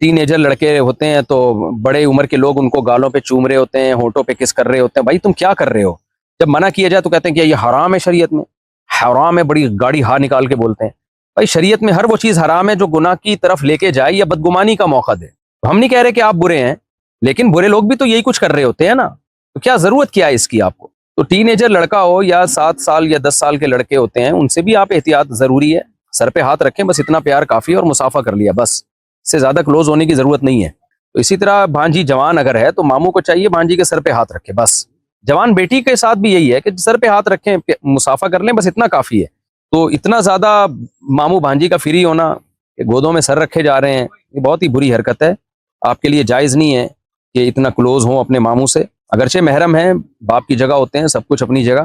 ٹین ایجر لڑکے ہوتے ہیں تو بڑے عمر کے لوگ ان کو گالوں پہ چوم رہے ہوتے ہیں، ہونٹوں پہ کس کر رہے ہوتے ہیں. بھائی تم کیا کر رہے ہو؟ جب منع کیا جائے تو کہتے ہیں کہ یہ حرام ہے، شریعت میں حرام ہے، بڑی گاڑی ہاں نکال کے بولتے ہیں. بھائی شریعت میں ہر وہ چیز حرام ہے جو گناہ کی طرف لے کے جائے یا بدگمانی کا موقع دے. ہم نہیں کہہ رہے کہ آپ برے ہیں، لیکن برے لوگ بھی تو یہی کچھ کر رہے ہوتے ہیں نا. تو کیا ضرورت کیا ہے اس کی آپ کو؟ تو ٹین ایجر لڑکا ہو یا 7 سال یا 10 سال کے لڑکے ہوتے ہیں، ان سے بھی آپ احتیاط ضروری ہے. سر پہ ہاتھ رکھیں، بس اتنا پیار کافی ہے، اور مسافہ کر لیا بس، اس سے زیادہ کلوز ہونے کی ضرورت نہیں ہے. تو اسی طرح بھانجی جوان اگر ہے تو ماموں کو چاہیے بھانجی کے سر پہ ہاتھ رکھے بس. جوان بیٹی کے ساتھ بھی یہی ہے کہ سر پہ ہاتھ رکھیں، مسافہ کر لیں، بس اتنا کافی ہے. تو اتنا زیادہ ماموں بھانجی کا فری ہونا کہ گودوں میں سر رکھے جا رہے ہیں، یہ بہت ہی بری حرکت ہے. آپ کے لیے جائز نہیں ہے کہ اتنا کلوز ہوں اپنے ماموں سے. اگرچہ محرم ہیں، باپ کی جگہ ہوتے ہیں، سب کچھ اپنی جگہ،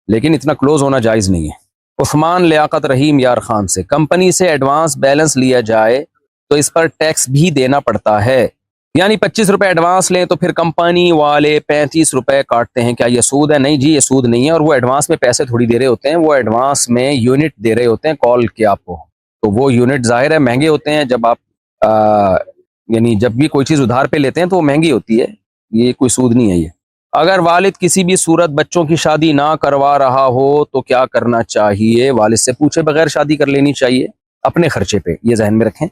لیکن اتنا کلوز ہونا جائز نہیں ہے. عثمان لیاقت رحیم یار خان سے: کمپنی سے ایڈوانس بیلنس لیا جائے تو اس پر ٹیکس بھی دینا پڑتا ہے، یعنی 25 روپے ایڈوانس لیں تو پھر کمپنی والے 35 روپے کاٹتے ہیں، کیا یہ سود ہے؟ نہیں جی، یہ سود نہیں ہے. اور وہ ایڈوانس میں پیسے تھوڑی دے رہے ہوتے ہیں، وہ ایڈوانس میں یونٹ دے رہے ہوتے ہیں کال کے آپ کو. تو وہ یونٹ ظاہر ہے مہنگے ہوتے ہیں. جب آپ یعنی جب بھی کوئی چیز ادھار پہ لیتے ہیں تو وہ مہنگی ہوتی ہے، یہ کوئی سود نہیں ہے. یہ اگر والد کسی بھی صورت بچوں کی شادی نہ کروا رہا ہو تو کیا کرنا چاہیے؟ والد سے پوچھے بغیر شادی کر لینی چاہیے اپنے خرچے پہ، یہ ذہن میں رکھیں.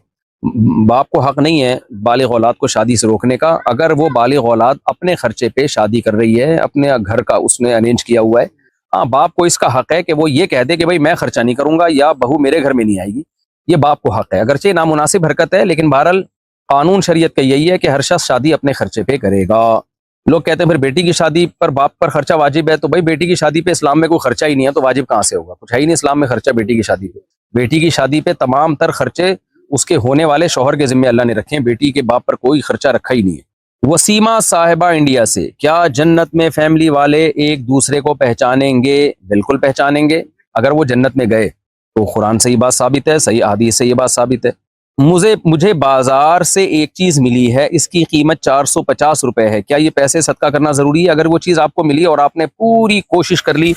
باپ کو حق نہیں ہے بالغ اولاد کو شادی سے روکنے کا. اگر وہ بالغ اولاد اپنے خرچے پہ شادی کر رہی ہے، اپنے گھر کا اس نے ارینج کیا ہوا ہے، ہاں باپ کو اس کا حق ہے کہ وہ یہ کہہ دے کہ بھائی میں خرچہ نہیں کروں گا یا بہو میرے گھر میں نہیں آئے گی. یہ باپ کو حق ہے، اگرچہ نامناسب حرکت ہے، لیکن بہرحال قانون شریعت کا یہی ہے کہ ہر شخص شادی اپنے خرچے پہ کرے گا. لوگ کہتے ہیں پھر بیٹی کی شادی پر باپ پر خرچہ واجب ہے، تو بھائی بیٹی کی شادی پہ اسلام میں کوئی خرچہ ہی نہیں ہے تو واجب کہاں سے ہوگا؟ کچھ ہے ہی نہیں اسلام میں خرچہ بیٹی کی شادی پہ. بیٹی کی شادی پہ تمام تر خرچے اس کے ہونے والے شوہر کے ذمہ اللہ نے رکھے ہیں، بیٹی کے باپ پر کوئی خرچہ رکھا ہی نہیں ہے. وسیمہ صاحبہ انڈیا سے: کیا جنت میں فیملی والے ایک دوسرے کو پہچانیں گے؟ بالکل پہچانیں گے. اگر وہ جنت میں گئے تو قرآن سے یہ بات ثابت ہے، صحیح احادیث سے یہ بات ثابت ہے. مجھے بازار سے ایک چیز ملی ہے، اس کی قیمت 450 روپے ہے، کیا یہ پیسے صدقہ کرنا ضروری ہے؟ اگر وہ چیز آپ کو ملی اور آپ نے پوری کوشش کر لی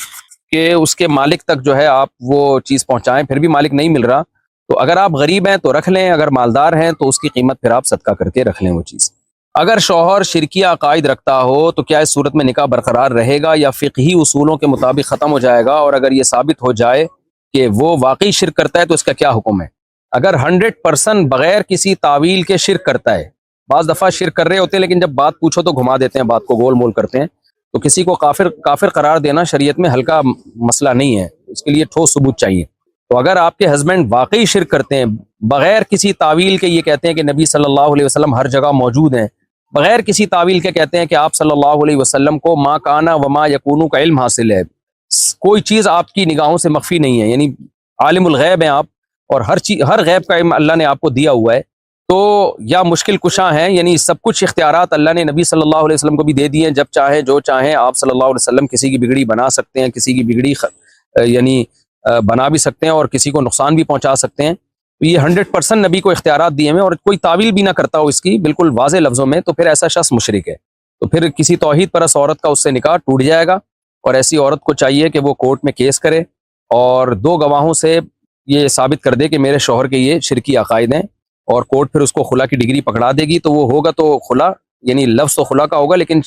کہ اس کے مالک تک جو ہے آپ وہ چیز پہنچائیں، پھر بھی مالک نہیں مل رہا، تو اگر آپ غریب ہیں تو رکھ لیں، اگر مالدار ہیں تو اس کی قیمت پھر آپ صدقہ کر کے رکھ لیں وہ چیز. اگر شوہر شرکیہ عقائد رکھتا ہو تو کیا اس صورت میں نکاح برقرار رہے گا یا فقہی اصولوں کے مطابق ختم ہو جائے گا؟ اور اگر یہ ثابت ہو جائے کہ وہ واقعی شرک کرتا ہے تو اس کا کیا حکم ہے؟ اگر 100% بغیر کسی تعویل کے شرک کرتا ہے، بعض دفعہ شرک کر رہے ہوتے ہیں لیکن جب بات پوچھو تو گھما دیتے ہیں، بات کو گول مول کرتے ہیں، تو کسی کو کافر قرار دینا شریعت میں ہلکا مسئلہ نہیں ہے. اس کے لیے ٹھوس ثبوت چاہیے. تو اگر آپ کے ہسبینڈ واقعی شرک کرتے ہیں بغیر کسی تعویل کے، یہ کہتے ہیں کہ نبی صلی اللہ علیہ وسلم ہر جگہ موجود ہیں، بغیر کسی تعویل کے کہتے ہیں کہ آپ صلی اللہ علیہ وسلم کو ما کانا وما یکونو کا علم حاصل ہے، کوئی چیز آپ کی نگاہوں سے مخفی نہیں ہے، یعنی عالم الغیب ہیں آپ، اور ہر غیب کا علم اللہ نے آپ کو دیا ہوا ہے، تو یا مشکل کشاں ہیں، یعنی سب کچھ اختیارات اللہ نے نبی صلی اللہ علیہ وسلم کو بھی دے دیے ہیں، جب چاہیں جو چاہیں آپ صلی اللہ علیہ وسلم کسی کی بگڑی بنا سکتے ہیں، کسی کی بگڑی یعنی بنا بھی سکتے ہیں اور کسی کو نقصان بھی پہنچا سکتے ہیں. تو یہ 100% نبی کو اختیارات دیے ہیں اور کوئی تعویل بھی نہ کرتا ہو اس کی بالکل واضح لفظوں میں، تو پھر ایسا شخص مشرک ہے. تو پھر کسی توحید پرست عورت کا اس سے نکاح ٹوٹ جائے گا، اور ایسی عورت کو چاہیے کہ وہ کورٹ میں کیس کرے اور 2 گواہوں سے یہ ثابت کر دے کہ میرے شوہر کے یہ شرکی عقائد ہیں، اور کورٹ پھر اس کو خلا کی ڈگری پکڑا دے گی. تو وہ ہوگا تو خلا، یعنی لفظ تو خلا کا ہوگا، لیکن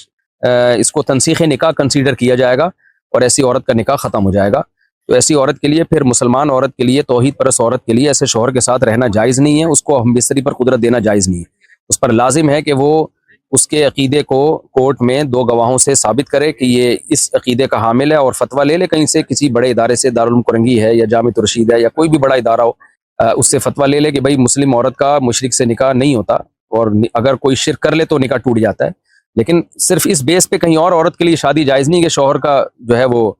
اس کو تنسیخ نکاح کنسیڈر کیا جائے گا اور ایسی عورت کا نکاح ختم ہو جائے گا. تو ایسی عورت کے لیے، پھر مسلمان عورت کے لیے، توحید پرست عورت کے لیے ایسے شوہر کے ساتھ رہنا جائز نہیں ہے، اس کو ہم بستری پر قدرت دینا جائز نہیں ہے. اس پر لازم ہے کہ وہ اس کے عقیدے کو کورٹ میں 2 گواہوں سے ثابت کرے کہ یہ اس عقیدے کا حامل ہے، اور فتویٰ لے لے کہیں سے، کسی بڑے ادارے سے، دارالعلوم کرنگی ہے یا جامعۃ الرشید ہے یا کوئی بھی بڑا ادارہ ہو، اس سے فتویٰ لے لے کہ بھائی مسلم عورت کا مشرک سے نکاح نہیں ہوتا، اور اگر کوئی شرک کر لے تو نکاح ٹوٹ جاتا ہے. لیکن صرف اس بیس پہ کہیں اور عورت کے لیے شادی جائز نہیں کہ شوہر کا جو ہے وہ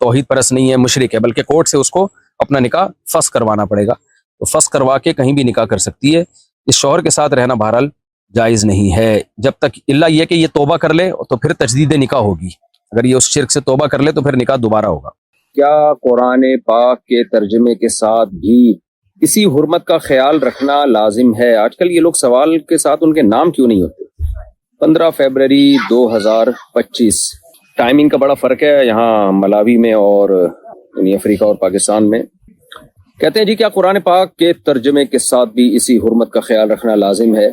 توحید پرست نہیں ہے، مشرک ہے، بلکہ کورٹ سے اس کو اپنا نکاح فسخ کروانا پڑے گا. تو فسخ کروا کے کہیں بھی نکاح کر سکتی ہے. اس شوہر کے ساتھ رہنا بہرحال جائز نہیں ہے، جب تک اللہ یہ کہ یہ توبہ کر لے تو پھر تجدید نکاح ہوگی. اگر یہ اس شرک سے توبہ کر لے تو پھر نکاح دوبارہ ہوگا. کیا قرآن پاک کے ترجمے کے ساتھ بھی اسی حرمت کا خیال رکھنا لازم ہے؟ آج کل یہ لوگ سوال کے ساتھ ان کے نام کیوں نہیں ہوتے. 15 فروری 2025. ٹائمنگ کا بڑا فرق ہے یہاں ملاوی میں اور یعنی افریقہ اور پاکستان میں. کہتے ہیں جی کیا قرآن پاک کے ترجمے کے ساتھ بھی اسی حرمت کا خیال رکھنا لازم ہے؟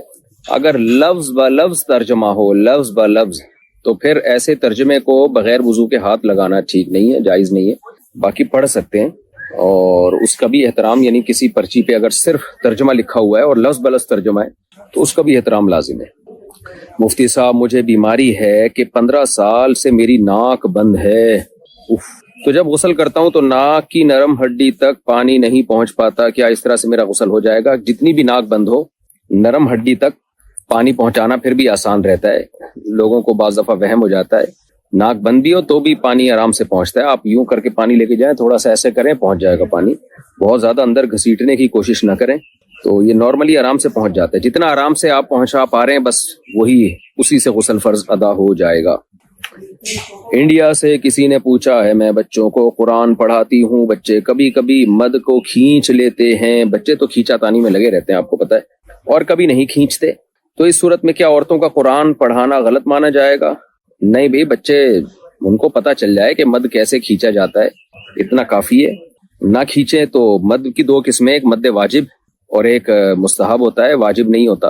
اگر لفظ ب لفظ ترجمہ ہو، لفظ ب لفظ، تو پھر ایسے ترجمے کو بغیر وضو کے ہاتھ لگانا ٹھیک نہیں ہے، جائز نہیں ہے. باقی پڑھ سکتے ہیں اور اس کا بھی احترام، یعنی کسی پرچی پہ اگر صرف ترجمہ لکھا ہوا ہے اور لفظ ب لفظ ترجمہ ہے تو اس کا بھی احترام لازم ہے. مفتی صاحب مجھے بیماری ہے کہ 15 سال سے میری ناک بند ہے. تو جب غسل کرتا ہوں تو ناک کی نرم ہڈی تک پانی نہیں پہنچ پاتا، کیا اس طرح سے میرا غسل ہو جائے گا؟ جتنی بھی ناک بند ہو، نرم ہڈی تک پانی پہنچانا پھر بھی آسان رہتا ہے. لوگوں کو بعض دفعہ وہم ہو جاتا ہے، ناک بند بھی ہو تو بھی پانی آرام سے پہنچتا ہے. آپ یوں کر کے پانی لے کے جائیں، تھوڑا سا ایسے کریں، پہنچ جائے گا پانی. بہت زیادہ اندر گھسیٹنے کی کوشش نہ کریں، تو یہ نارملی آرام سے پہنچ جاتا ہے. جتنا آرام سے آپ پہنچا پا رہے ہیں بس وہی، اسی سے غسل فرض ادا ہو جائے گا. انڈیا سے کسی نے پوچھا ہے، میں بچوں کو قرآن پڑھاتی ہوں، بچے کبھی کبھی مد کو کھینچ لیتے ہیں. بچے تو کھینچا تانی میں لگے رہتے ہیں، آپ کو پتہ ہے، اور کبھی نہیں کھینچتے. تو اس صورت میں کیا عورتوں کا قرآن پڑھانا غلط مانا جائے گا؟ نہیں بھئی، بچے ان کو پتہ چل جائے کہ مد کیسے کھینچا جاتا ہے، اتنا کافی ہے. نہ کھینچیں تو مد کی 2 قسمیں، ایک مد واجب اور ایک مستحب ہوتا ہے، واجب نہیں ہوتا.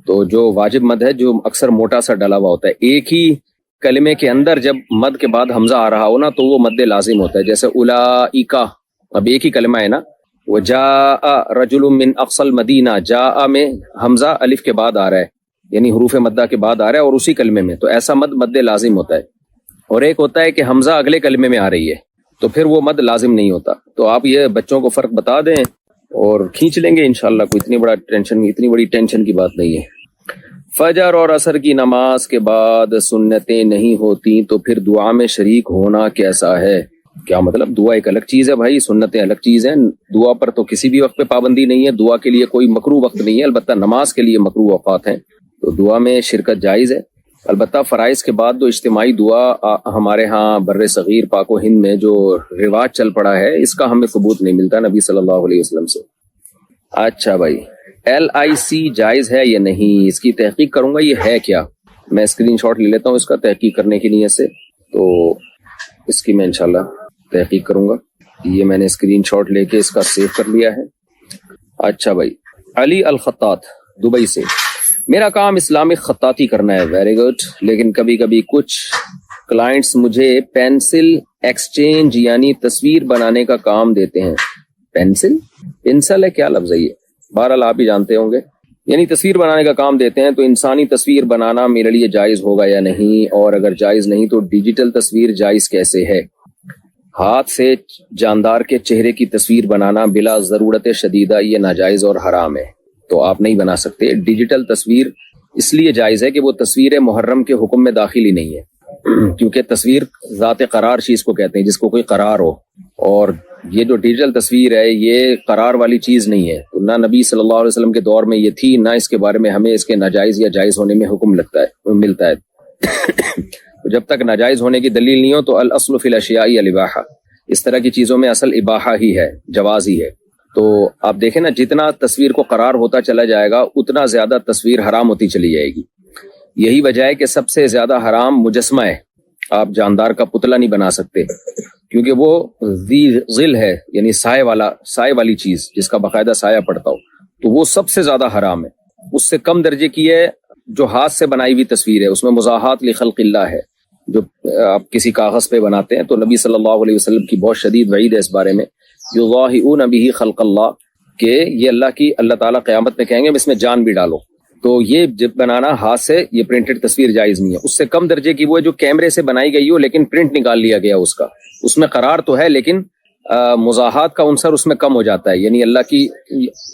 تو جو واجب مد ہے جو اکثر موٹا سا ڈلا ہوا ہوتا ہے، ایک ہی کلمے کے اندر جب مد کے بعد حمزہ آ رہا ہو نا تو وہ مد لازم ہوتا ہے. جیسے اولئک، اب ایک ہی کلمہ ہے نا، وجاء رجل من اقصى المدینہ، جاء میں حمزہ الف کے بعد آ رہا ہے، یعنی حروف مدہ کے بعد آ رہا ہے اور اسی کلمے میں، تو ایسا مد لازم ہوتا ہے. اور ایک ہوتا ہے کہ حمزہ اگلے کلمے میں آ رہی ہے تو پھر وہ مد لازم نہیں ہوتا. تو آپ یہ بچوں کو فرق بتا دیں اور کھینچ لیں گے انشاءاللہ. کوئی اتنی بڑی ٹینشن کی بات نہیں ہے. فجر اور عصر کی نماز کے بعد سنتیں نہیں ہوتی تو پھر دعا میں شریک ہونا کیسا ہے؟ کیا مطلب؟ دعا ایک الگ چیز ہے بھائی، سنتیں الگ چیز ہیں. دعا پر تو کسی بھی وقت پہ پابندی نہیں ہے، دعا کے لیے کوئی مکروہ وقت نہیں ہے، البتہ نماز کے لیے مکروہ اوقات ہیں. تو دعا میں شرکت جائز ہے. البتہ فرائض کے بعد جو اجتماعی دعا ہمارے ہاں بر صغیر پاک و ہند میں جو رواج چل پڑا ہے، اس کا ہمیں ثبوت نہیں ملتا نبی صلی اللہ علیہ وسلم سے. اچھا بھائی، LIC جائز ہے یا نہیں؟ اس کی تحقیق کروں گا. یہ ہے کیا؟ میں اسکرین شاٹ لے لیتا ہوں اس کا تحقیق کرنے کی نیت سے، تو اس کی میں انشاءاللہ تحقیق کروں گا. یہ میں نے اسکرین شاٹ لے کے اس کا سیو کر لیا ہے. اچھا بھائی، علی الخطاط دبئی سے، میرا کام اسلامک خطاطی کرنا ہے. Very good. لیکن کبھی کبھی کچھ کلائنٹس مجھے پینسل ایکسچینج یعنی تصویر بنانے کا کام دیتے ہیں. پینسل ہے کیا لفظ ہے یہ؟ بہرحال آپ ہی جانتے ہوں گے. یعنی تصویر بنانے کا کام دیتے ہیں، تو انسانی تصویر بنانا میرے لیے جائز ہوگا یا نہیں؟ اور اگر جائز نہیں تو ڈیجیٹل تصویر جائز کیسے ہے؟ ہاتھ سے جاندار کے چہرے کی تصویر بنانا بلا ضرورت شدیدہ یہ ناجائز اور حرام ہے، تو آپ نہیں بنا سکتے۔ ڈیجیٹل تصویر اس لیے جائز ہے کہ وہ تصویر محرم کے حکم میں داخل ہی نہیں ہے، کیونکہ تصویر ذات قرار چیز کو کہتے ہیں جس کو کوئی قرار ہو، اور یہ جو ڈیجیٹل تصویر ہے یہ قرار والی چیز نہیں ہے، تو نہ نبی صلی اللہ علیہ وسلم کے دور میں یہ تھی، نہ اس کے بارے میں ہمیں اس کے ناجائز یا جائز ہونے میں حکم ملتا ہے۔ جب تک ناجائز ہونے کی دلیل نہیں ہو تو الاصل فی الاشیاء الاباحہ، اس طرح کی چیزوں میں اصل اباحہ ہی ہے، جواز ہی ہے۔ تو آپ دیکھیں نا، جتنا تصویر کو قرار ہوتا چلا جائے گا اتنا زیادہ تصویر حرام ہوتی چلی جائے گی۔ یہی وجہ ہے کہ سب سے زیادہ حرام مجسمہ ہے، آپ جاندار کا پتلا نہیں بنا سکتے، کیونکہ وہ ذی ظل ہے، یعنی سائے والی چیز جس کا باقاعدہ سایہ پڑتا ہو، تو وہ سب سے زیادہ حرام ہے۔ اس سے کم درجے کی ہے جو ہاتھ سے بنائی ہوئی تصویر ہے، اس میں مزاحات لخلق اللہ ہے، جو آپ کسی کاغذ پہ بناتے ہیں، تو نبی صلی اللہ علیہ وسلم کی بہت شدید وعید ہے اس بارے میں، یضاہئون بہ خلق اللہ، کہ یہ اللہ تعالیٰ قیامت میں کہیں گے اس میں جان بھی ڈالو۔ تو یہ جب بنانا ہاتھ سے، یہ پرنٹڈ تصویر جائز نہیں ہے۔ اس سے کم درجے کی وہ ہے جو کیمرے سے بنائی گئی ہو لیکن پرنٹ نکال لیا گیا اس کا، اس میں قرار تو ہے لیکن مزاحات کا عنصر اس میں کم ہو جاتا ہے،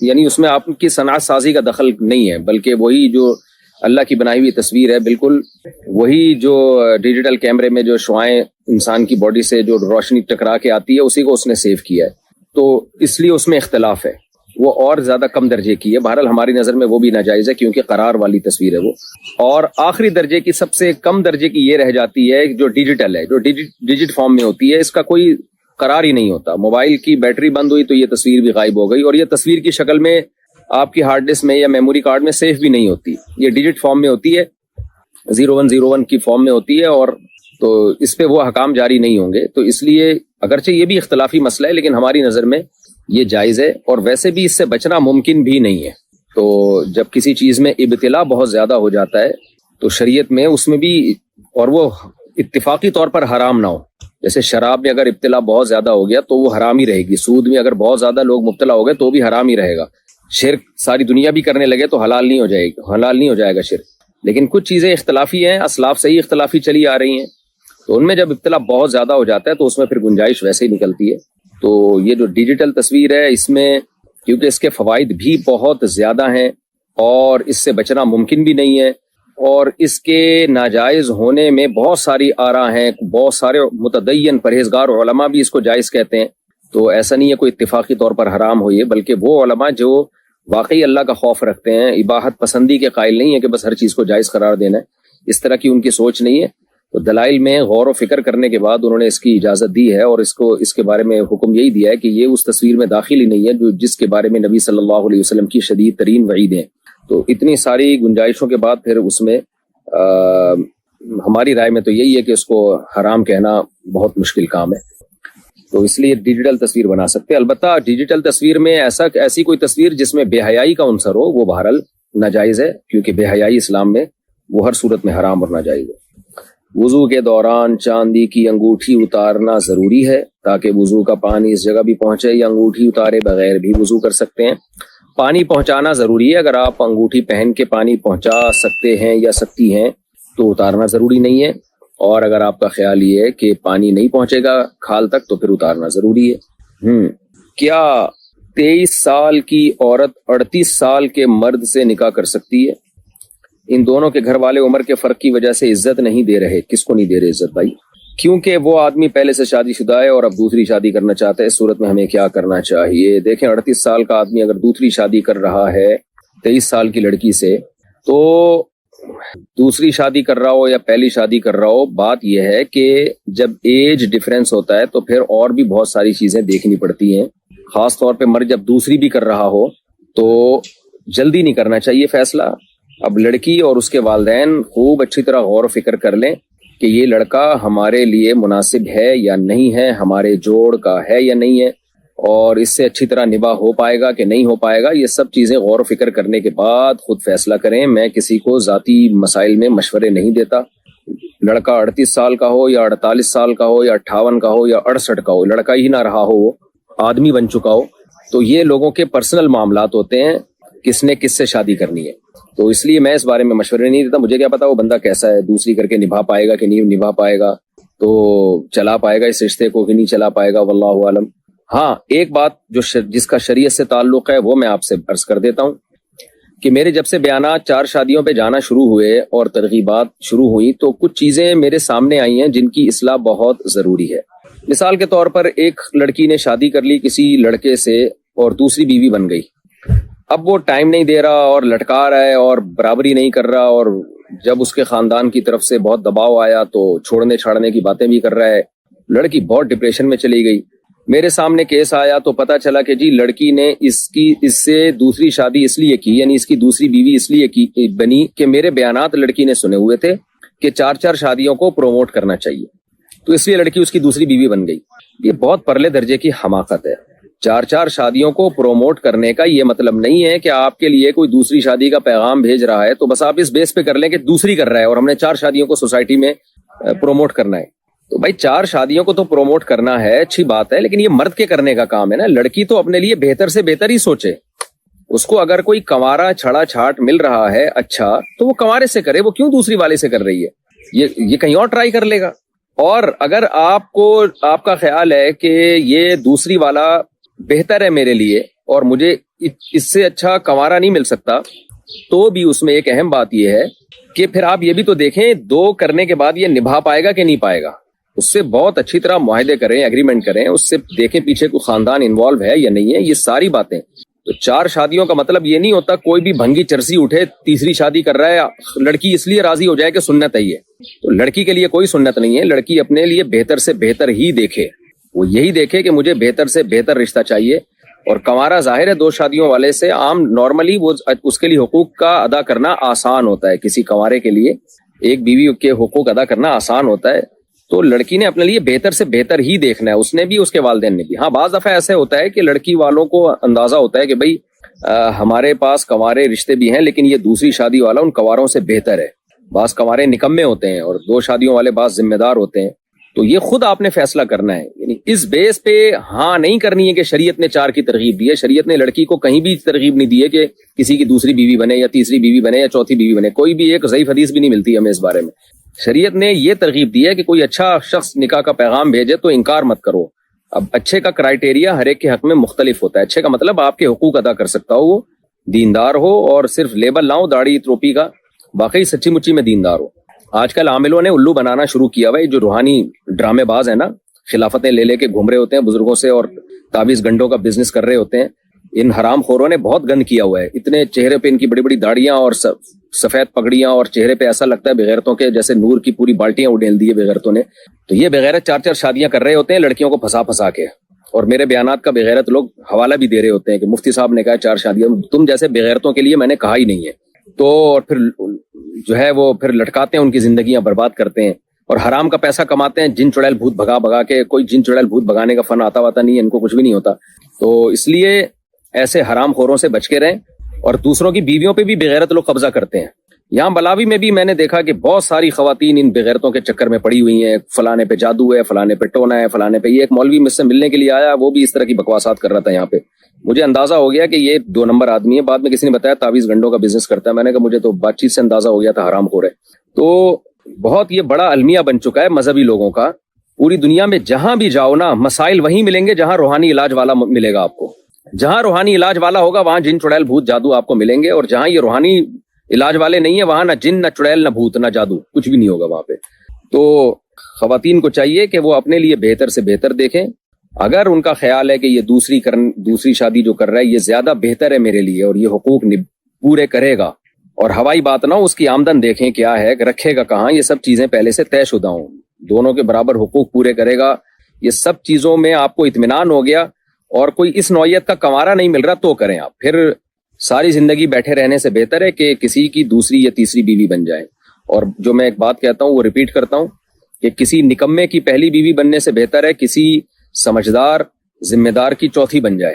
یعنی اس میں آپ کی صنعت سازی کا دخل نہیں ہے، بلکہ وہی جو اللہ کی بنائی ہوئی تصویر ہے، بالکل وہی جو ڈیجیٹل کیمرے میں جو شعاعیں انسان کی باڈی سے جو روشنی ٹکرا کے آتی ہے اسی کو اس نے سیو کیا ہے، تو اس لیے اس میں اختلاف ہے، وہ اور زیادہ کم درجے کی ہے۔ بہرحال ہماری نظر میں وہ بھی ناجائز ہے کیونکہ قرار والی تصویر ہے وہ۔ اور آخری درجے کی، سب سے کم درجے کی یہ رہ جاتی ہے جو ڈیجیٹل ہے، جو ڈیجٹ فارم میں ہوتی ہے، اس کا کوئی قرار ہی نہیں ہوتا۔ موبائل کی بیٹری بند ہوئی تو یہ تصویر بھی غائب ہو گئی، اور یہ تصویر کی شکل میں آپ کی ہارڈ ڈسک میں یا میموری کارڈ میں سیف بھی نہیں ہوتی، یہ ڈیجٹ فارم میں ہوتی ہے، 0101 کی فارم میں ہوتی ہے، اور تو اس پہ وہ احکام جاری نہیں ہوں گے۔ تو اس لیے اگرچہ یہ بھی اختلافی مسئلہ ہے لیکن ہماری نظر میں یہ جائز ہے، اور ویسے بھی اس سے بچنا ممکن بھی نہیں ہے۔ تو جب کسی چیز میں ابتلا بہت زیادہ ہو جاتا ہے تو شریعت میں اس میں بھی، اور وہ اتفاقی طور پر حرام نہ ہو، جیسے شراب میں اگر ابتلا بہت زیادہ ہو گیا تو وہ حرام ہی رہے گی، سود میں اگر بہت زیادہ لوگ مبتلا ہو گئے تو بھی حرام ہی رہے گا، شرک ساری دنیا بھی کرنے لگے تو حلال نہیں ہو جائے گا شرک۔ لیکن کچھ چیزیں اختلافی ہیں، اسلاف سے ہی اختلافی چلی آ رہی ہیں، تو ان میں جب ابتلا بہت زیادہ ہو جاتا ہے تو اس میں پھر گنجائش ویسے ہی نکلتی ہے۔ تو یہ جو ڈیجیٹل تصویر ہے، اس میں کیونکہ اس کے فوائد بھی بہت زیادہ ہیں اور اس سے بچنا ممکن بھی نہیں ہے، اور اس کے ناجائز ہونے میں بہت ساری آراء ہیں، بہت سارے متدین پرہیزگار علماء بھی اس کو جائز کہتے ہیں۔ تو ایسا نہیں ہے کوئی اتفاقی طور پر حرام ہوئی ہے، بلکہ وہ علماء جو واقعی اللہ کا خوف رکھتے ہیں، اباحت پسندی کے قائل نہیں ہے کہ بس ہر چیز کو جائز قرار دینا ہے، اس طرح کی ان کی سوچ نہیں ہے۔ تو دلائل میں غور و فکر کرنے کے بعد انہوں نے اس کی اجازت دی ہے، اور اس کے بارے میں حکم یہی دیا ہے کہ یہ اس تصویر میں داخل ہی نہیں ہے جس کے بارے میں نبی صلی اللہ علیہ وسلم کی شدید ترین وعید ہیں۔ تو اتنی ساری گنجائشوں کے بعد پھر اس میں ہماری رائے میں تو یہی ہے کہ اس کو حرام کہنا بہت مشکل کام ہے، تو اس لیے ڈیجیٹل تصویر بنا سکتے ہیں۔ البتہ ڈیجیٹل تصویر میں ایسی کوئی تصویر جس میں بے حیائی کا عنصر ہو وہ بہرحال ناجائز ہے، کیونکہ بے حیائی اسلام میں وہ ہر صورت میں حرام اور ناجائز ہے۔ وضو کے دوران چاندی کی انگوٹھی اتارنا ضروری ہے تاکہ وضو کا پانی اس جگہ بھی پہنچے، یا انگوٹھی اتارے بغیر بھی وضو کر سکتے ہیں؟ پانی پہنچانا ضروری ہے، اگر آپ انگوٹھی پہن کے پانی پہنچا سکتے ہیں یا سکتی ہیں تو اتارنا ضروری نہیں ہے، اور اگر آپ کا خیال یہ ہے کہ پانی نہیں پہنچے گا کھال تک تو پھر اتارنا ضروری ہے۔ کیا 23 سال کی عورت 38 سال کے مرد سے نکاح کر سکتی ہے؟ ان دونوں کے گھر والے عمر کے فرق کی وجہ سے عزت نہیں دے رہے۔ کس کو نہیں دے رہے عزت بھائی؟ کیونکہ وہ آدمی پہلے سے شادی شدہ ہے اور اب دوسری شادی کرنا چاہتا ہے، اس صورت میں ہمیں کیا کرنا چاہیے؟ دیکھیں، 38 سال کا آدمی اگر دوسری شادی کر رہا ہے 23 سال کی لڑکی سے، تو دوسری شادی کر رہا ہو یا پہلی شادی کر رہا ہو، بات یہ ہے کہ جب ایج ڈیفرنس ہوتا ہے تو پھر اور بھی بہت ساری چیزیں دیکھنی پڑتی ہیں، خاص طور پہ مرد جب دوسری بھی کر رہا ہو تو جلدی نہیں کرنا چاہیے فیصلہ۔ اب لڑکی اور اس کے والدین خوب اچھی طرح غور و فکر کر لیں کہ یہ لڑکا ہمارے لیے مناسب ہے یا نہیں ہے، ہمارے جوڑ کا ہے یا نہیں ہے، اور اس سے اچھی طرح نباہ ہو پائے گا کہ نہیں ہو پائے گا۔ یہ سب چیزیں غور و فکر کرنے کے بعد خود فیصلہ کریں۔ میں کسی کو ذاتی مسائل میں مشورے نہیں دیتا۔ لڑکا 38 سال کا ہو یا 48 سال کا ہو یا 58 کا ہو یا 68 کا ہو، لڑکا ہی نہ رہا ہو، وہ آدمی بن چکا ہو، تو یہ لوگوں کے پرسنل معاملات ہوتے ہیں، کس نے کس سے شادی کرنی ہے۔ تو اس لیے میں اس بارے میں مشورے نہیں دیتا، مجھے کیا پتا وہ بندہ کیسا ہے، دوسری کر کے نبھا پائے گا کہ نہیں نبھا پائے گا، تو چلا پائے گا اس رشتے کو کہ نہیں چلا پائے گا، واللہ عالم۔ ہاں ایک بات جس کا شریعت سے تعلق ہے وہ میں آپ سے عرض کر دیتا ہوں کہ میرے جب سے بیانات 4 شادیوں پہ جانا شروع ہوئے اور ترغیبات شروع ہوئی تو کچھ چیزیں میرے سامنے آئی ہیں جن کی اصلاح بہت ضروری ہے۔ مثال کے طور پر ایک لڑکی نے شادی کر لی کسی لڑکے سے اور دوسری بیوی بن گئی، اب وہ ٹائم نہیں دے رہا اور لٹکا رہا ہے اور برابری نہیں کر رہا، اور جب اس کے خاندان کی طرف سے بہت دباؤ آیا تو چھوڑنے چھاڑنے کی باتیں بھی کر رہا ہے، لڑکی بہت ڈپریشن میں چلی گئی۔ میرے سامنے کیس آیا تو پتا چلا کہ جی لڑکی نے اس سے دوسری شادی اس لیے کی، یعنی اس کی دوسری بیوی اس لیے بنی کہ میرے بیانات لڑکی نے سنے ہوئے تھے کہ 4 شادیوں کو پروموٹ کرنا چاہیے، تو اس لیے لڑکی اس کی دوسری بیوی بن گئی۔ یہ بہت پرلے درجے کی حماقت ہے۔ 4 شادیوں کو پروموٹ کرنے کا یہ مطلب نہیں ہے کہ آپ کے لیے کوئی دوسری شادی کا پیغام بھیج رہا ہے تو بس آپ اس بیس پہ کر لیں کہ دوسری کر رہا ہے اور ہم نے 4 شادیوں کو سوسائٹی میں پروموٹ کرنا ہے۔ تو بھائی 4 شادیوں کو تو پروموٹ کرنا ہے، اچھی بات ہے، لیکن یہ مرد کے کرنے کا کام ہے نا۔ لڑکی تو اپنے لیے بہتر سے بہتر ہی سوچے، اس کو اگر کوئی کنوارا چھڑا چھاٹ مل رہا ہے اچھا تو وہ کنوارے سے کرے، وہ کیوں دوسری والے سے کر رہی ہے؟ یہ کہیں اور ٹرائی کر لے گا۔ اور اگر آپ کا خیال ہے کہ یہ دوسری والا بہتر ہے میرے لیے اور مجھے اس سے اچھا کنوارا نہیں مل سکتا، تو بھی اس میں ایک اہم بات یہ ہے کہ پھر آپ یہ بھی تو دیکھیں 2 کرنے کے بعد یہ نبھا پائے گا کہ نہیں پائے گا۔ اس سے بہت اچھی طرح معاہدے کریں، ایگریمنٹ کریں، اس سے دیکھیں پیچھے کوئی خاندان انوالو ہے یا نہیں ہے، یہ ساری باتیں۔ تو 4 شادیوں کا مطلب یہ نہیں ہوتا کوئی بھی بھنگی چرسی اٹھے تیسری شادی کر رہا ہے، لڑکی اس لیے راضی ہو جائے کہ سنت ہے یہ، تو لڑکی کے لیے کوئی سنت نہیں ہے۔ لڑکی اپنے لیے بہتر سے بہتر ہی دیکھے، وہ یہی دیکھے کہ مجھے بہتر سے بہتر رشتہ چاہیے۔ اور کنوارا ظاہر ہے 2 شادیوں والے سے عام نارملی وہ اس کے لیے حقوق کا ادا کرنا آسان ہوتا ہے، کسی کنوارے کے لیے ایک بیوی کے حقوق ادا کرنا آسان ہوتا ہے، تو لڑکی نے اپنے لیے بہتر سے بہتر ہی دیکھنا ہے، اس نے بھی اس کے والدین نے بھی۔ ہاں بعض دفعہ ایسے ہوتا ہے کہ لڑکی والوں کو اندازہ ہوتا ہے کہ بھائی ہمارے پاس کنوارے رشتے بھی ہیں لیکن یہ دوسری شادی والا ان کنواروں سے بہتر ہے۔ بعض کنوارے نکمے ہوتے ہیں اور 2 شادیوں والے بعض ذمہ دار ہوتے ہیں، تو یہ خود آپ نے فیصلہ کرنا ہے۔ یعنی اس بیس پہ ہاں نہیں کرنی ہے کہ شریعت نے 4 کی ترغیب دی ہے، شریعت نے لڑکی کو کہیں بھی ترغیب نہیں دی ہے کہ کسی کی دوسری بیوی بنے یا تیسری بیوی بنے یا چوتھی بیوی بنے، کوئی بھی ایک ضعیف حدیث بھی نہیں ملتی ہمیں اس بارے میں۔ شریعت نے یہ ترغیب دی ہے کہ کوئی اچھا شخص نکاح کا پیغام بھیجے تو انکار مت کرو۔ اب اچھے کا کرائیٹیریا ہر ایک کے حق میں مختلف ہوتا ہے، اچھے کا مطلب آپ کے حقوق ادا کر سکتا ہو، وہ دیندار ہو اور صرف لیبل نہ ہو داڑھی ٹوپی کا، باقی سچی مچی میں دیندار ہو۔ آج کل عاملوں نے الو بنانا شروع کیا ہوا ہے، جو روحانی ڈرامے باز ہیں نا، خلافتیں لے کے گھوم رہے ہوتے ہیں بزرگوں سے اور تعویذ گنڈوں کا بزنس کر رہے ہوتے ہیں، ان حرام خوروں نے بہت گند کیا ہوا ہے۔ اتنے چہرے پہ ان کی بڑی بڑی داڑیاں اور سفید پگڑیاں اور چہرے پہ ایسا لگتا ہے بغیرتوں کے جیسے نور کی پوری بالٹیاں اڈیل دی ہے بغیرتوں نے۔ تو یہ بغیرت 4 شادیاں کر رہے ہوتے ہیں لڑکیوں کو پھنسا کے، اور میرے بیانات کا بغیرت لوگ حوالہ بھی دے رہے ہوتے ہیں کہ مفتی صاحب نے کہا 4 شادیاں، تم جیسے بغیرتوں کے لیے میں نے کہا ہی نہیں ہے۔ تو اور پھر جو ہے وہ پھر لٹکاتے ہیں، ان کی زندگیاں برباد کرتے ہیں اور حرام کا پیسہ کماتے ہیں، جن چڑیل بھوت بھگا کے۔ کوئی جن چڑیل بھوت بھگانے کا فن آتا نہیں ہے ان کو، کچھ بھی نہیں ہوتا۔ تو اس لیے ایسے حرام خوروں سے بچ کے رہیں، اور دوسروں کی بیویوں پہ بھی بغیرت لوگ قبضہ کرتے ہیں۔ یہاں بلاوی میں بھی میں نے دیکھا کہ بہت ساری خواتین ان بغیرتوں کے چکر میں پڑی ہوئی ہیں، فلانے پہ جادو ہے، فلانے پہ ٹونا ہے، فلانے پہ۔ یہ ایک مولوی مجھ سے ملنے کے لیے آیا، وہ بھی اس طرح کی بکواسات کر رہا تھا یہاں پہ۔ مجھے اندازہ ہو گیا کہ یہ 2 نمبر آدمی ہے، بعد میں کسی نے بتایا تعویذ گنڈوں کا بزنس کرتا ہے، میں نے کہا مجھے تو بات چیت سے اندازہ ہو گیا تھا حرام خور ہے۔ تو بہت یہ بڑا المیہ بن چکا ہے مذہبی لوگوں کا، پوری دنیا میں جہاں بھی جاؤ نا مسائل وہیں ملیں گے جہاں روحانی علاج والا ملے گا آپ کو۔ جہاں روحانی علاج والا ہوگا وہاں جن چڑیل بھوت جادو آپ کو ملیں گے، اور جہاں یہ روحانی علاج والے نہیں ہیں وہاں نہ جن، نہ چڑیل، نہ بھوت، نہ جادو، کچھ بھی نہیں ہوگا وہاں پہ۔ تو خواتین کو چاہیے کہ وہ اپنے لیے بہتر سے بہتر دیکھیں۔ اگر ان کا خیال ہے کہ یہ دوسری شادی جو کر رہا ہے یہ زیادہ بہتر ہے میرے لیے اور یہ حقوق پورے کرے گا، اور ہوائی بات نہ ہو، اس کی آمدن دیکھیں کیا ہے، رکھے گا کہاں، یہ سب چیزیں پہلے سے طے شدہ ہوں، دونوں کے برابر حقوق پورے کرے گا، یہ سب چیزوں میں آپ کو اطمینان ہو گیا، اور کوئی اس نوعیت کا کنوارا نہیں مل رہا تو کریں آپ۔ پھر ساری زندگی بیٹھے رہنے سے بہتر ہے کہ کسی کی دوسری یا تیسری بیوی بن جائے۔ اور جو میں ایک بات کہتا ہوں وہ ریپیٹ کرتا ہوں کہ کسی نکمے کی پہلی بیوی بننے سے بہتر ہے کسی سمجھدار ذمہ دار کی چوتھی بن جائے۔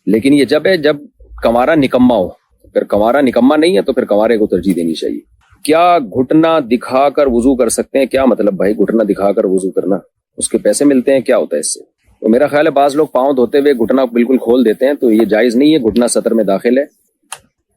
لیکن یہ جب کنوارا نکما ہو، پھر کنوارا نکما نہیں ہے تو پھر کنوارے کو ترجیح دینی چاہیے۔ کیا گھٹنا دکھا کر وضو کر سکتے ہیں؟ کیا مطلب بھائی گھٹنا دکھا کر وضو کرنا؟ اس کے پیسے ملتے ہیں؟ کیا ہوتا ہے اس سے؟ تو میرا خیال ہے بعض لوگ پاؤں دھوتے ہوئے گھٹنا بالکل کھول دیتے ہیں، تو یہ جائز نہیں ہے، گھٹنا سطر میں داخل ہے۔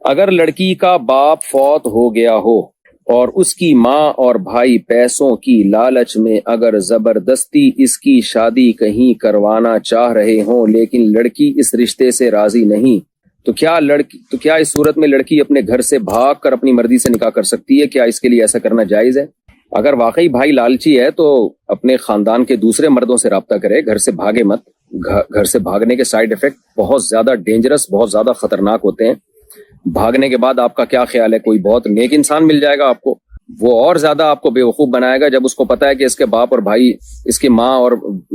اگر لڑکی کا باپ فوت ہو گیا ہو اور اس کی ماں اور بھائی پیسوں کی لالچ میں اگر زبردستی اس کی شادی کہیں کروانا چاہ رہے ہوں لیکن لڑکی اس رشتے سے راضی نہیں، تو کیا اس صورت میں لڑکی اپنے گھر سے بھاگ کر اپنی مرضی سے نکاح کر سکتی ہے؟ کیا اس کے لیے ایسا کرنا جائز ہے؟ اگر واقعی بھائی لالچی ہے تو اپنے خاندان کے دوسرے مردوں سے رابطہ کرے، گھر سے بھاگے مت۔ گھر سے بھاگنے کے سائیڈ افیکٹ بہت زیادہ ڈینجرس، بہت زیادہ خطرناک ہوتے ہیں۔ بھاگنے کے بعد آپ کا کیا خیال ہے؟ کوئی بہت نیک انسان مل جائے گا آپ کو، وہ اور زیادہ آپ کو بیوقوف بنائے گا جب اس کو پتا ہے کہ اس کے باپ اور بھائی، اس کی ماں اور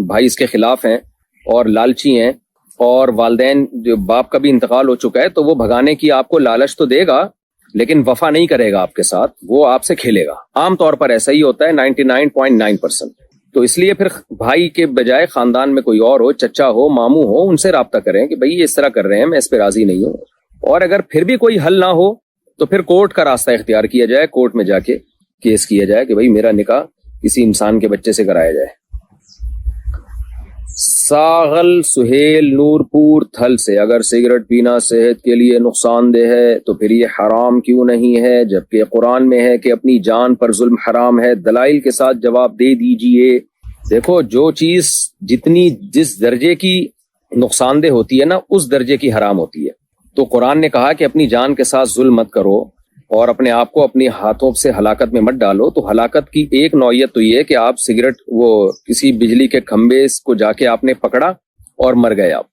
بھائی اس کے خلاف ہیں اور لالچی ہیں، اور والدین جو باپ کا بھی انتقال ہو چکا ہے، تو وہ بھگانے کی آپ کو لالچ تو دے گا لیکن وفا نہیں کرے گا آپ کے ساتھ، وہ آپ سے کھیلے گا۔ عام طور پر ایسا ہی ہوتا ہے 99.9%۔ تو اس لیے پھر بھائی کے بجائے خاندان میں کوئی اور ہو، چچا ہو، ماموں ہو، ان سے رابطہ کریں کہ بھئی یہ اس طرح کر رہے ہیں، میں اس پہ راضی نہیں ہوں۔ اور اگر پھر بھی کوئی حل نہ ہو تو پھر کورٹ کا راستہ اختیار کیا جائے، کورٹ میں جا کے کیس کیا جائے کہ بھئی میرا نکاح کسی انسان کے بچے سے کرایا جائے۔ ساغل سہیل نور پور تھل سے، اگر سگریٹ پینا صحت کے لیے نقصان دہ ہے تو پھر یہ حرام کیوں نہیں ہے جبکہ قرآن میں ہے کہ اپنی جان پر ظلم حرام ہے؟ دلائل کے ساتھ جواب دے دیجئے۔ دیکھو، جو چیز جس درجے کی نقصان دہ ہوتی ہے نا، اس درجے کی حرام ہوتی ہے۔ تو قرآن نے کہا کہ اپنی جان کے ساتھ ظلم مت کرو اور اپنے آپ کو اپنے ہاتھوں سے ہلاکت میں مت ڈالو۔ تو ہلاکت کی ایک نوعیت تو یہ ہے کہ آپ سگریٹ، وہ کسی بجلی کے کھمبے کو جا کے آپ نے پکڑا اور مر گئے آپ،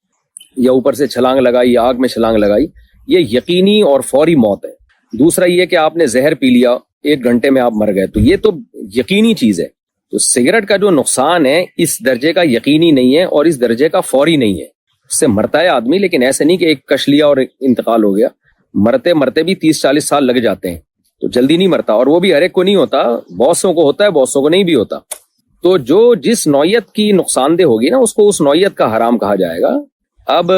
یا اوپر سے چھلانگ لگائی یا آگ میں چھلانگ لگائی، یہ یقینی اور فوری موت ہے۔ دوسرا یہ کہ آپ نے زہر پی لیا، 1 گھنٹے میں آپ مر گئے، تو یہ تو یقینی چیز ہے۔ تو سگریٹ کا جو نقصان ہے اس درجے کا یقینی نہیں ہے اور اس درجے کا فوری نہیں ہے۔ اس سے مرتا ہے آدمی، لیکن ایسے نہیں کہ ایک کش لیا اور انتقال ہو گیا۔ مرتے بھی 30-40 سال لگ جاتے ہیں، تو جلدی نہیں مرتا، اور وہ بھی ہر ایک کو نہیں ہوتا، بہت سو کو ہوتا ہے، بہت سو کو نہیں بھی ہوتا۔ تو جو جس نوعیت کی نقصان دہ ہوگی نا، اس کو اس نوعیت کا حرام کہا جائے گا۔ اب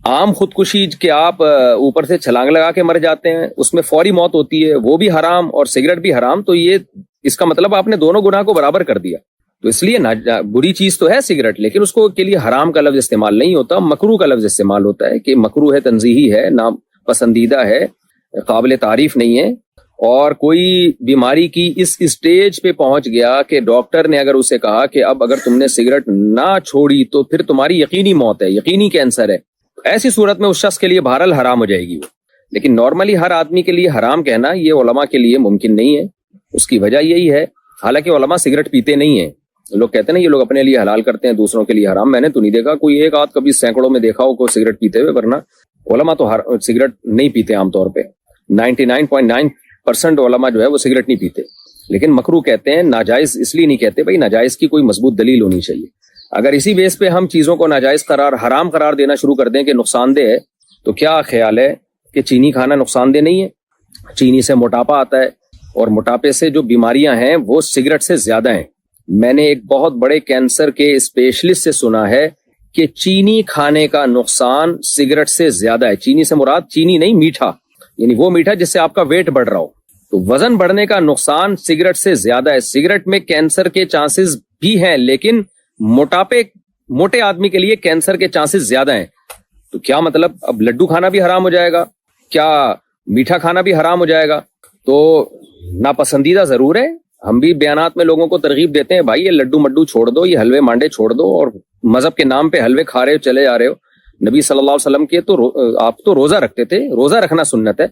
عام خودکشی کہ آپ اوپر سے چھلانگ لگا کے مر جاتے ہیں، اس میں فوری موت ہوتی ہے، وہ بھی حرام اور سگریٹ بھی حرام، تو یہ اس کا مطلب آپ نے دونوں گناہ کو برابر کر دیا۔ تو اس لیے بری چیز تو ہے سگریٹ، لیکن اس کو کے لیے حرام کا لفظ استعمال نہیں ہوتا، مکروہ کا لفظ استعمال ہوتا ہے کہ مکروہ ہے، تنزیہی ہے، نام پسندیدہ ہے، قابل تعریف نہیں ہے۔ اور کوئی بیماری کی اس اسٹیج پہ پہنچ گیا کہ ڈاکٹر نے اگر اسے کہا کہ اب اگر تم نے سگریٹ نہ چھوڑی تو پھر تمہاری یقینی موت ہے، یقینی کینسر ہے، ایسی صورت میں اس شخص کے لیے بہرحال حرام ہو جائے گی وہ۔ لیکن نارملی ہر آدمی کے لیے حرام کہنا یہ علماء کے لیے ممکن نہیں ہے۔ اس کی وجہ یہی ہے، حالانکہ علماء سگریٹ پیتے نہیں ہیں، لوگ کہتے ہیں نا یہ لوگ اپنے لیے حلال کرتے ہیں، دوسروں کے لیے حرام۔ میں نے تو نہیں دیکھا کوئی ایک آدھ، کبھی سینکڑوں میں دیکھا ہو کوئی سگریٹ پیتے ہوئے، ورنہ علماء تو سگریٹ نہیں پیتے عام طور پہ۔ 99.9% علماء جو ہے وہ سگریٹ نہیں پیتے، لیکن مکروہ کہتے ہیں، ناجائز اس لیے نہیں کہتے، بھائی ناجائز کی کوئی مضبوط دلیل ہونی چاہیے۔ اگر اسی بیس پہ ہم چیزوں کو ناجائز حرام قرار دینا شروع کر دیں کہ نقصان دہ ہے، تو کیا خیال ہے کہ چینی کھانا نقصان دہ نہیں ہے؟ چینی سے موٹاپا آتا ہے، اور موٹاپے سے جو بیماریاں ہیں وہ سگریٹ سے زیادہ ہیں۔ میں نے ایک بہت بڑے کینسر کے اسپیشلسٹ سے سنا ہے کہ چینی کھانے کا نقصان سگریٹ سے زیادہ ہے۔ چینی سے مراد چینی نہیں، میٹھا، یعنی وہ میٹھا جس سے آپ کا ویٹ بڑھ رہا ہو۔ تو وزن بڑھنے کا نقصان سگریٹ سے زیادہ ہے۔ سگریٹ میں کینسر کے چانسز بھی ہیں، لیکن موٹے آدمی کے لیے کینسر کے چانسز زیادہ ہیں۔ تو کیا مطلب اب لڈو کھانا بھی حرام ہو جائے گا؟ کیا میٹھا کھانا بھی حرام ہو جائے گا؟ تو ناپسندیدہ ضرور ہے۔ ہم بھی بیانات میں لوگوں کو ترغیب دیتے ہیں، بھائی یہ لڈو مڈو چھوڑ دو، یہ حلوے مانڈے چھوڑ دو، اور مذہب کے نام پہ حلوے کھا رہے ہو، چلے جا رہے ہو۔ نبی صلی اللہ علیہ وسلم کے تو آپ تو روزہ رکھتے تھے، روزہ رکھنا سنت ہے۔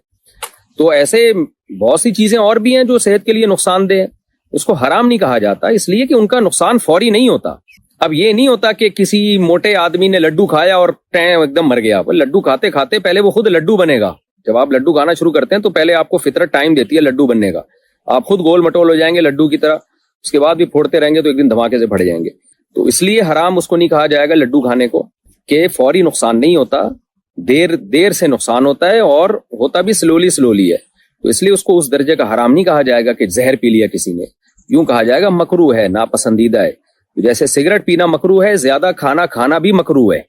تو ایسے بہت سی چیزیں اور بھی ہیں جو صحت کے لیے نقصان دہ ہیں، اس کو حرام نہیں کہا جاتا، اس لیے کہ ان کا نقصان فوری نہیں ہوتا۔ اب یہ نہیں ہوتا کہ کسی موٹے آدمی نے لڈو کھایا اور ایک دم مر گیا۔ لڈو کھاتے کھاتے پہلے وہ خود لڈو بنے گا۔ جب آپ لڈو کھانا شروع کرتے ہیں تو پہلے آپ کو فطرت ٹائم دیتی ہے لڈو بننے کا، آپ خود گول مٹول ہو جائیں گے لڈو کی طرح، اس کے بعد بھی پھوڑتے رہیں گے تو ایک دن دھماکے سے پھٹ جائیں گے۔ تو اس لیے حرام اس کو نہیں کہا جائے گا لڈو کھانے کو، کہ فوری نقصان نہیں ہوتا، دیر سے نقصان ہوتا ہے، اور ہوتا بھی سلولی ہے۔ تو اس لیے اس کو اس درجے کا حرام نہیں کہا جائے گا کہ زہر پی لیا کسی نے، یوں کہا جائے گا مکروہ ہے، ناپسندیدہ ہے۔ جیسے سگریٹ پینا مکروہ ہے، زیادہ کھانا بھی مکروہ ہے،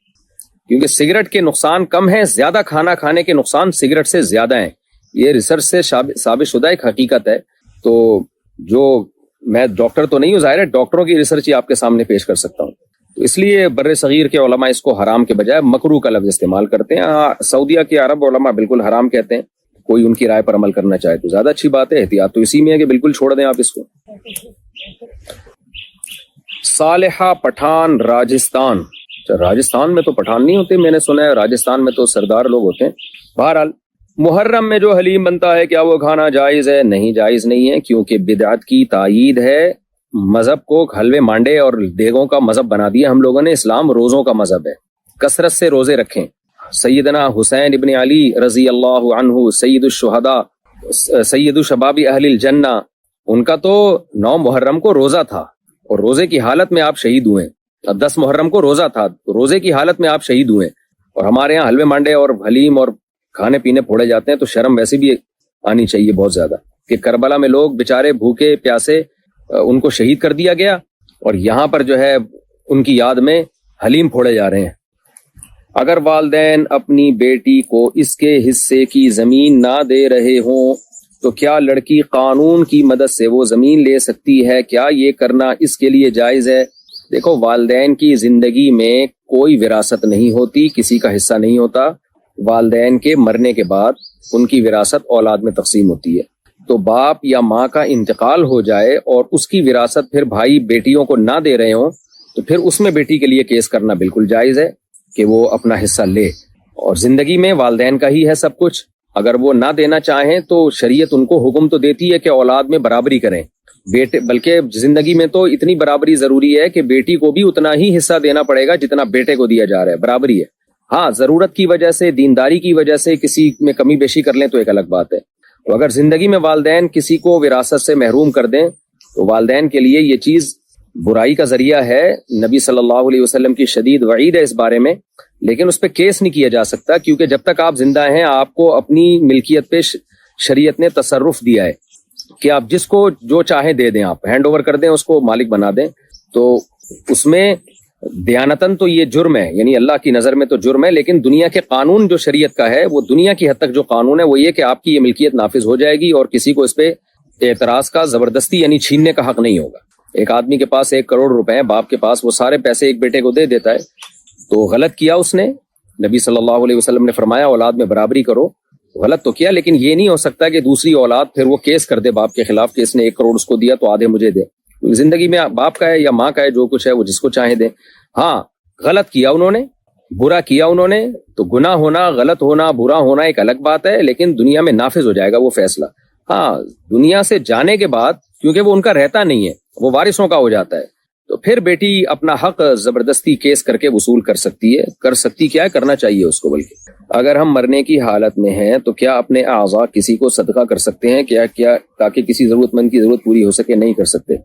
کیونکہ سگریٹ کے نقصان کم ہیں، زیادہ کھانا کھانے کے نقصان سگریٹ سے زیادہ ہیں۔ یہ ریسرچ سے ثابت شدہ ایک حقیقت ہے۔ تو جو میں ڈاکٹر تو نہیں ہوں، ظاہر ہے ڈاکٹروں کی ریسرچ ہی آپ کے سامنے پیش کر سکتا ہوں۔ تو اس لیے بر صغیر کے علماء اس کو حرام کے بجائے مکروہ کا لفظ استعمال کرتے ہیں۔ سعودیہ کے عرب علماء بالکل حرام کہتے ہیں، کوئی ان کی رائے پر عمل کرنا چاہے تو زیادہ اچھی بات ہے. احتیاط تو اسی میں ہے کہ بالکل چھوڑ دیں آپ اس کو. صالحہ پٹھان راجستھان. راجستھان میں تو پٹھان نہیں ہوتے، میں نے سنا ہے راجستھان میں تو سردار لوگ ہوتے ہیں. بہرحال محرم میں جو حلیم بنتا ہے کیا وہ کھانا جائز ہے؟ نہیں، جائز نہیں ہے، کیونکہ بدعت کی تائید ہے. مذہب کو حلوے مانڈے اور دیگوں کا مذہب بنا دیا ہم لوگوں نے. اسلام روزوں کا مذہب ہے، کثرت سے روزے رکھیں. سیدنا حسین ابن علی رضی اللہ عنہ سید الشہداء سید شباب اہل الجنہ، ان کا تو 9 محرم کو روزہ تھا اور روزے کی حالت میں آپ شہید ہوئے. 10 محرم کو روزہ تھا، روزے کی حالت میں آپ شہید ہوئے. اور ہمارے یہاں حلوے مانڈے اور حلیم اور کھانے پینے پھوڑے جاتے ہیں، تو شرم ویسے بھی آنی چاہیے بہت زیادہ کہ کربلا میں لوگ بےچارے بھوکے پیاسے ان کو شہید کر دیا گیا، اور یہاں پر جو ہے ان کی یاد میں حلیم پھوڑے جا رہے ہیں. اگر والدین اپنی بیٹی کو اس کے حصے کی زمین نہ دے رہے ہوں تو کیا لڑکی قانون کی مدد سے وہ زمین لے سکتی ہے؟ کیا یہ کرنا اس کے لیے جائز ہے؟ دیکھو، والدین کی زندگی میں کوئی وراثت نہیں ہوتی، کسی کا حصہ نہیں ہوتا. والدین کے مرنے کے بعد ان کی وراثت اولاد میں تقسیم ہوتی ہے. تو باپ یا ماں کا انتقال ہو جائے اور اس کی وراثت پھر بھائی بیٹیوں کو نہ دے رہے ہوں تو پھر اس میں بیٹی کے لیے کیس کرنا بالکل جائز ہے کہ وہ اپنا حصہ لے. اور زندگی میں والدین کا ہی ہے سب کچھ. اگر وہ نہ دینا چاہیں تو شریعت ان کو حکم تو دیتی ہے کہ اولاد میں برابری کریں. بلکہ زندگی میں تو اتنی برابری ضروری ہے کہ بیٹی کو بھی اتنا ہی حصہ دینا پڑے گا جتنا بیٹے کو دیا جا رہا ہے. برابری ہے. ہاں، ضرورت کی وجہ سے، دینداری کی وجہ سے کسی میں کمی بیشی کر لیں تو ایک الگ بات ہے. تو اگر زندگی میں والدین کسی کو وراثت سے محروم کر دیں تو والدین کے لیے یہ چیز برائی کا ذریعہ ہے. نبی صلی اللہ علیہ وسلم کی شدید وعید ہے اس بارے میں، لیکن اس پہ کیس نہیں کیا جا سکتا، کیونکہ جب تک آپ زندہ ہیں آپ کو اپنی ملکیت پہ شریعت نے تصرف دیا ہے کہ آپ جس کو جو چاہیں دے دیں، آپ ہینڈ اوور کر دیں، اس کو مالک بنا دیں. تو اس میں دیانتاً تو یہ جرم ہے، یعنی اللہ کی نظر میں تو جرم ہے، لیکن دنیا کے قانون جو شریعت کا ہے، وہ دنیا کی حد تک جو قانون ہے وہ یہ کہ آپ کی یہ ملکیت نافذ ہو جائے گی اور کسی کو اس پہ اعتراض کا زبردستی یعنی چھیننے کا حق نہیں ہوگا. ایک آدمی کے پاس 1 کروڑ روپے ہیں، باپ کے پاس، وہ سارے پیسے ایک بیٹے کو دے دیتا ہے تو غلط کیا اس نے. نبی صلی اللہ علیہ وسلم نے فرمایا اولاد میں برابری کرو. غلط تو کیا، لیکن یہ نہیں ہو سکتا کہ دوسری اولاد پھر وہ کیس کر دے باپ کے خلاف کہ اس نے 1 کروڑ اس کو دیا تو آدھے مجھے دے. زندگی میں باپ کا ہے یا ماں کا ہے، جو کچھ ہے وہ جس کو چاہیں دیں. ہاں، غلط کیا انہوں نے، برا کیا انہوں نے، تو گناہ ہونا، غلط ہونا، برا ہونا ایک الگ بات ہے، لیکن دنیا میں نافذ ہو جائے گا وہ فیصلہ. ہاں، دنیا سے جانے کے بعد کیونکہ وہ ان کا رہتا نہیں ہے، وہ وارثوں کا ہو جاتا ہے، تو پھر بیٹی اپنا حق زبردستی کیس کر کے وصول کر سکتی ہے. کر سکتی کیا ہے، کرنا چاہیے اس کو. بلکہ اگر ہم مرنے کی حالت میں ہیں تو کیا اپنے اعضاء کسی کو صدقہ کر سکتے ہیں؟ کیا تاکہ کسی ضرورت مند کی ضرورت پوری ہو سکے؟ نہیں کر سکتے.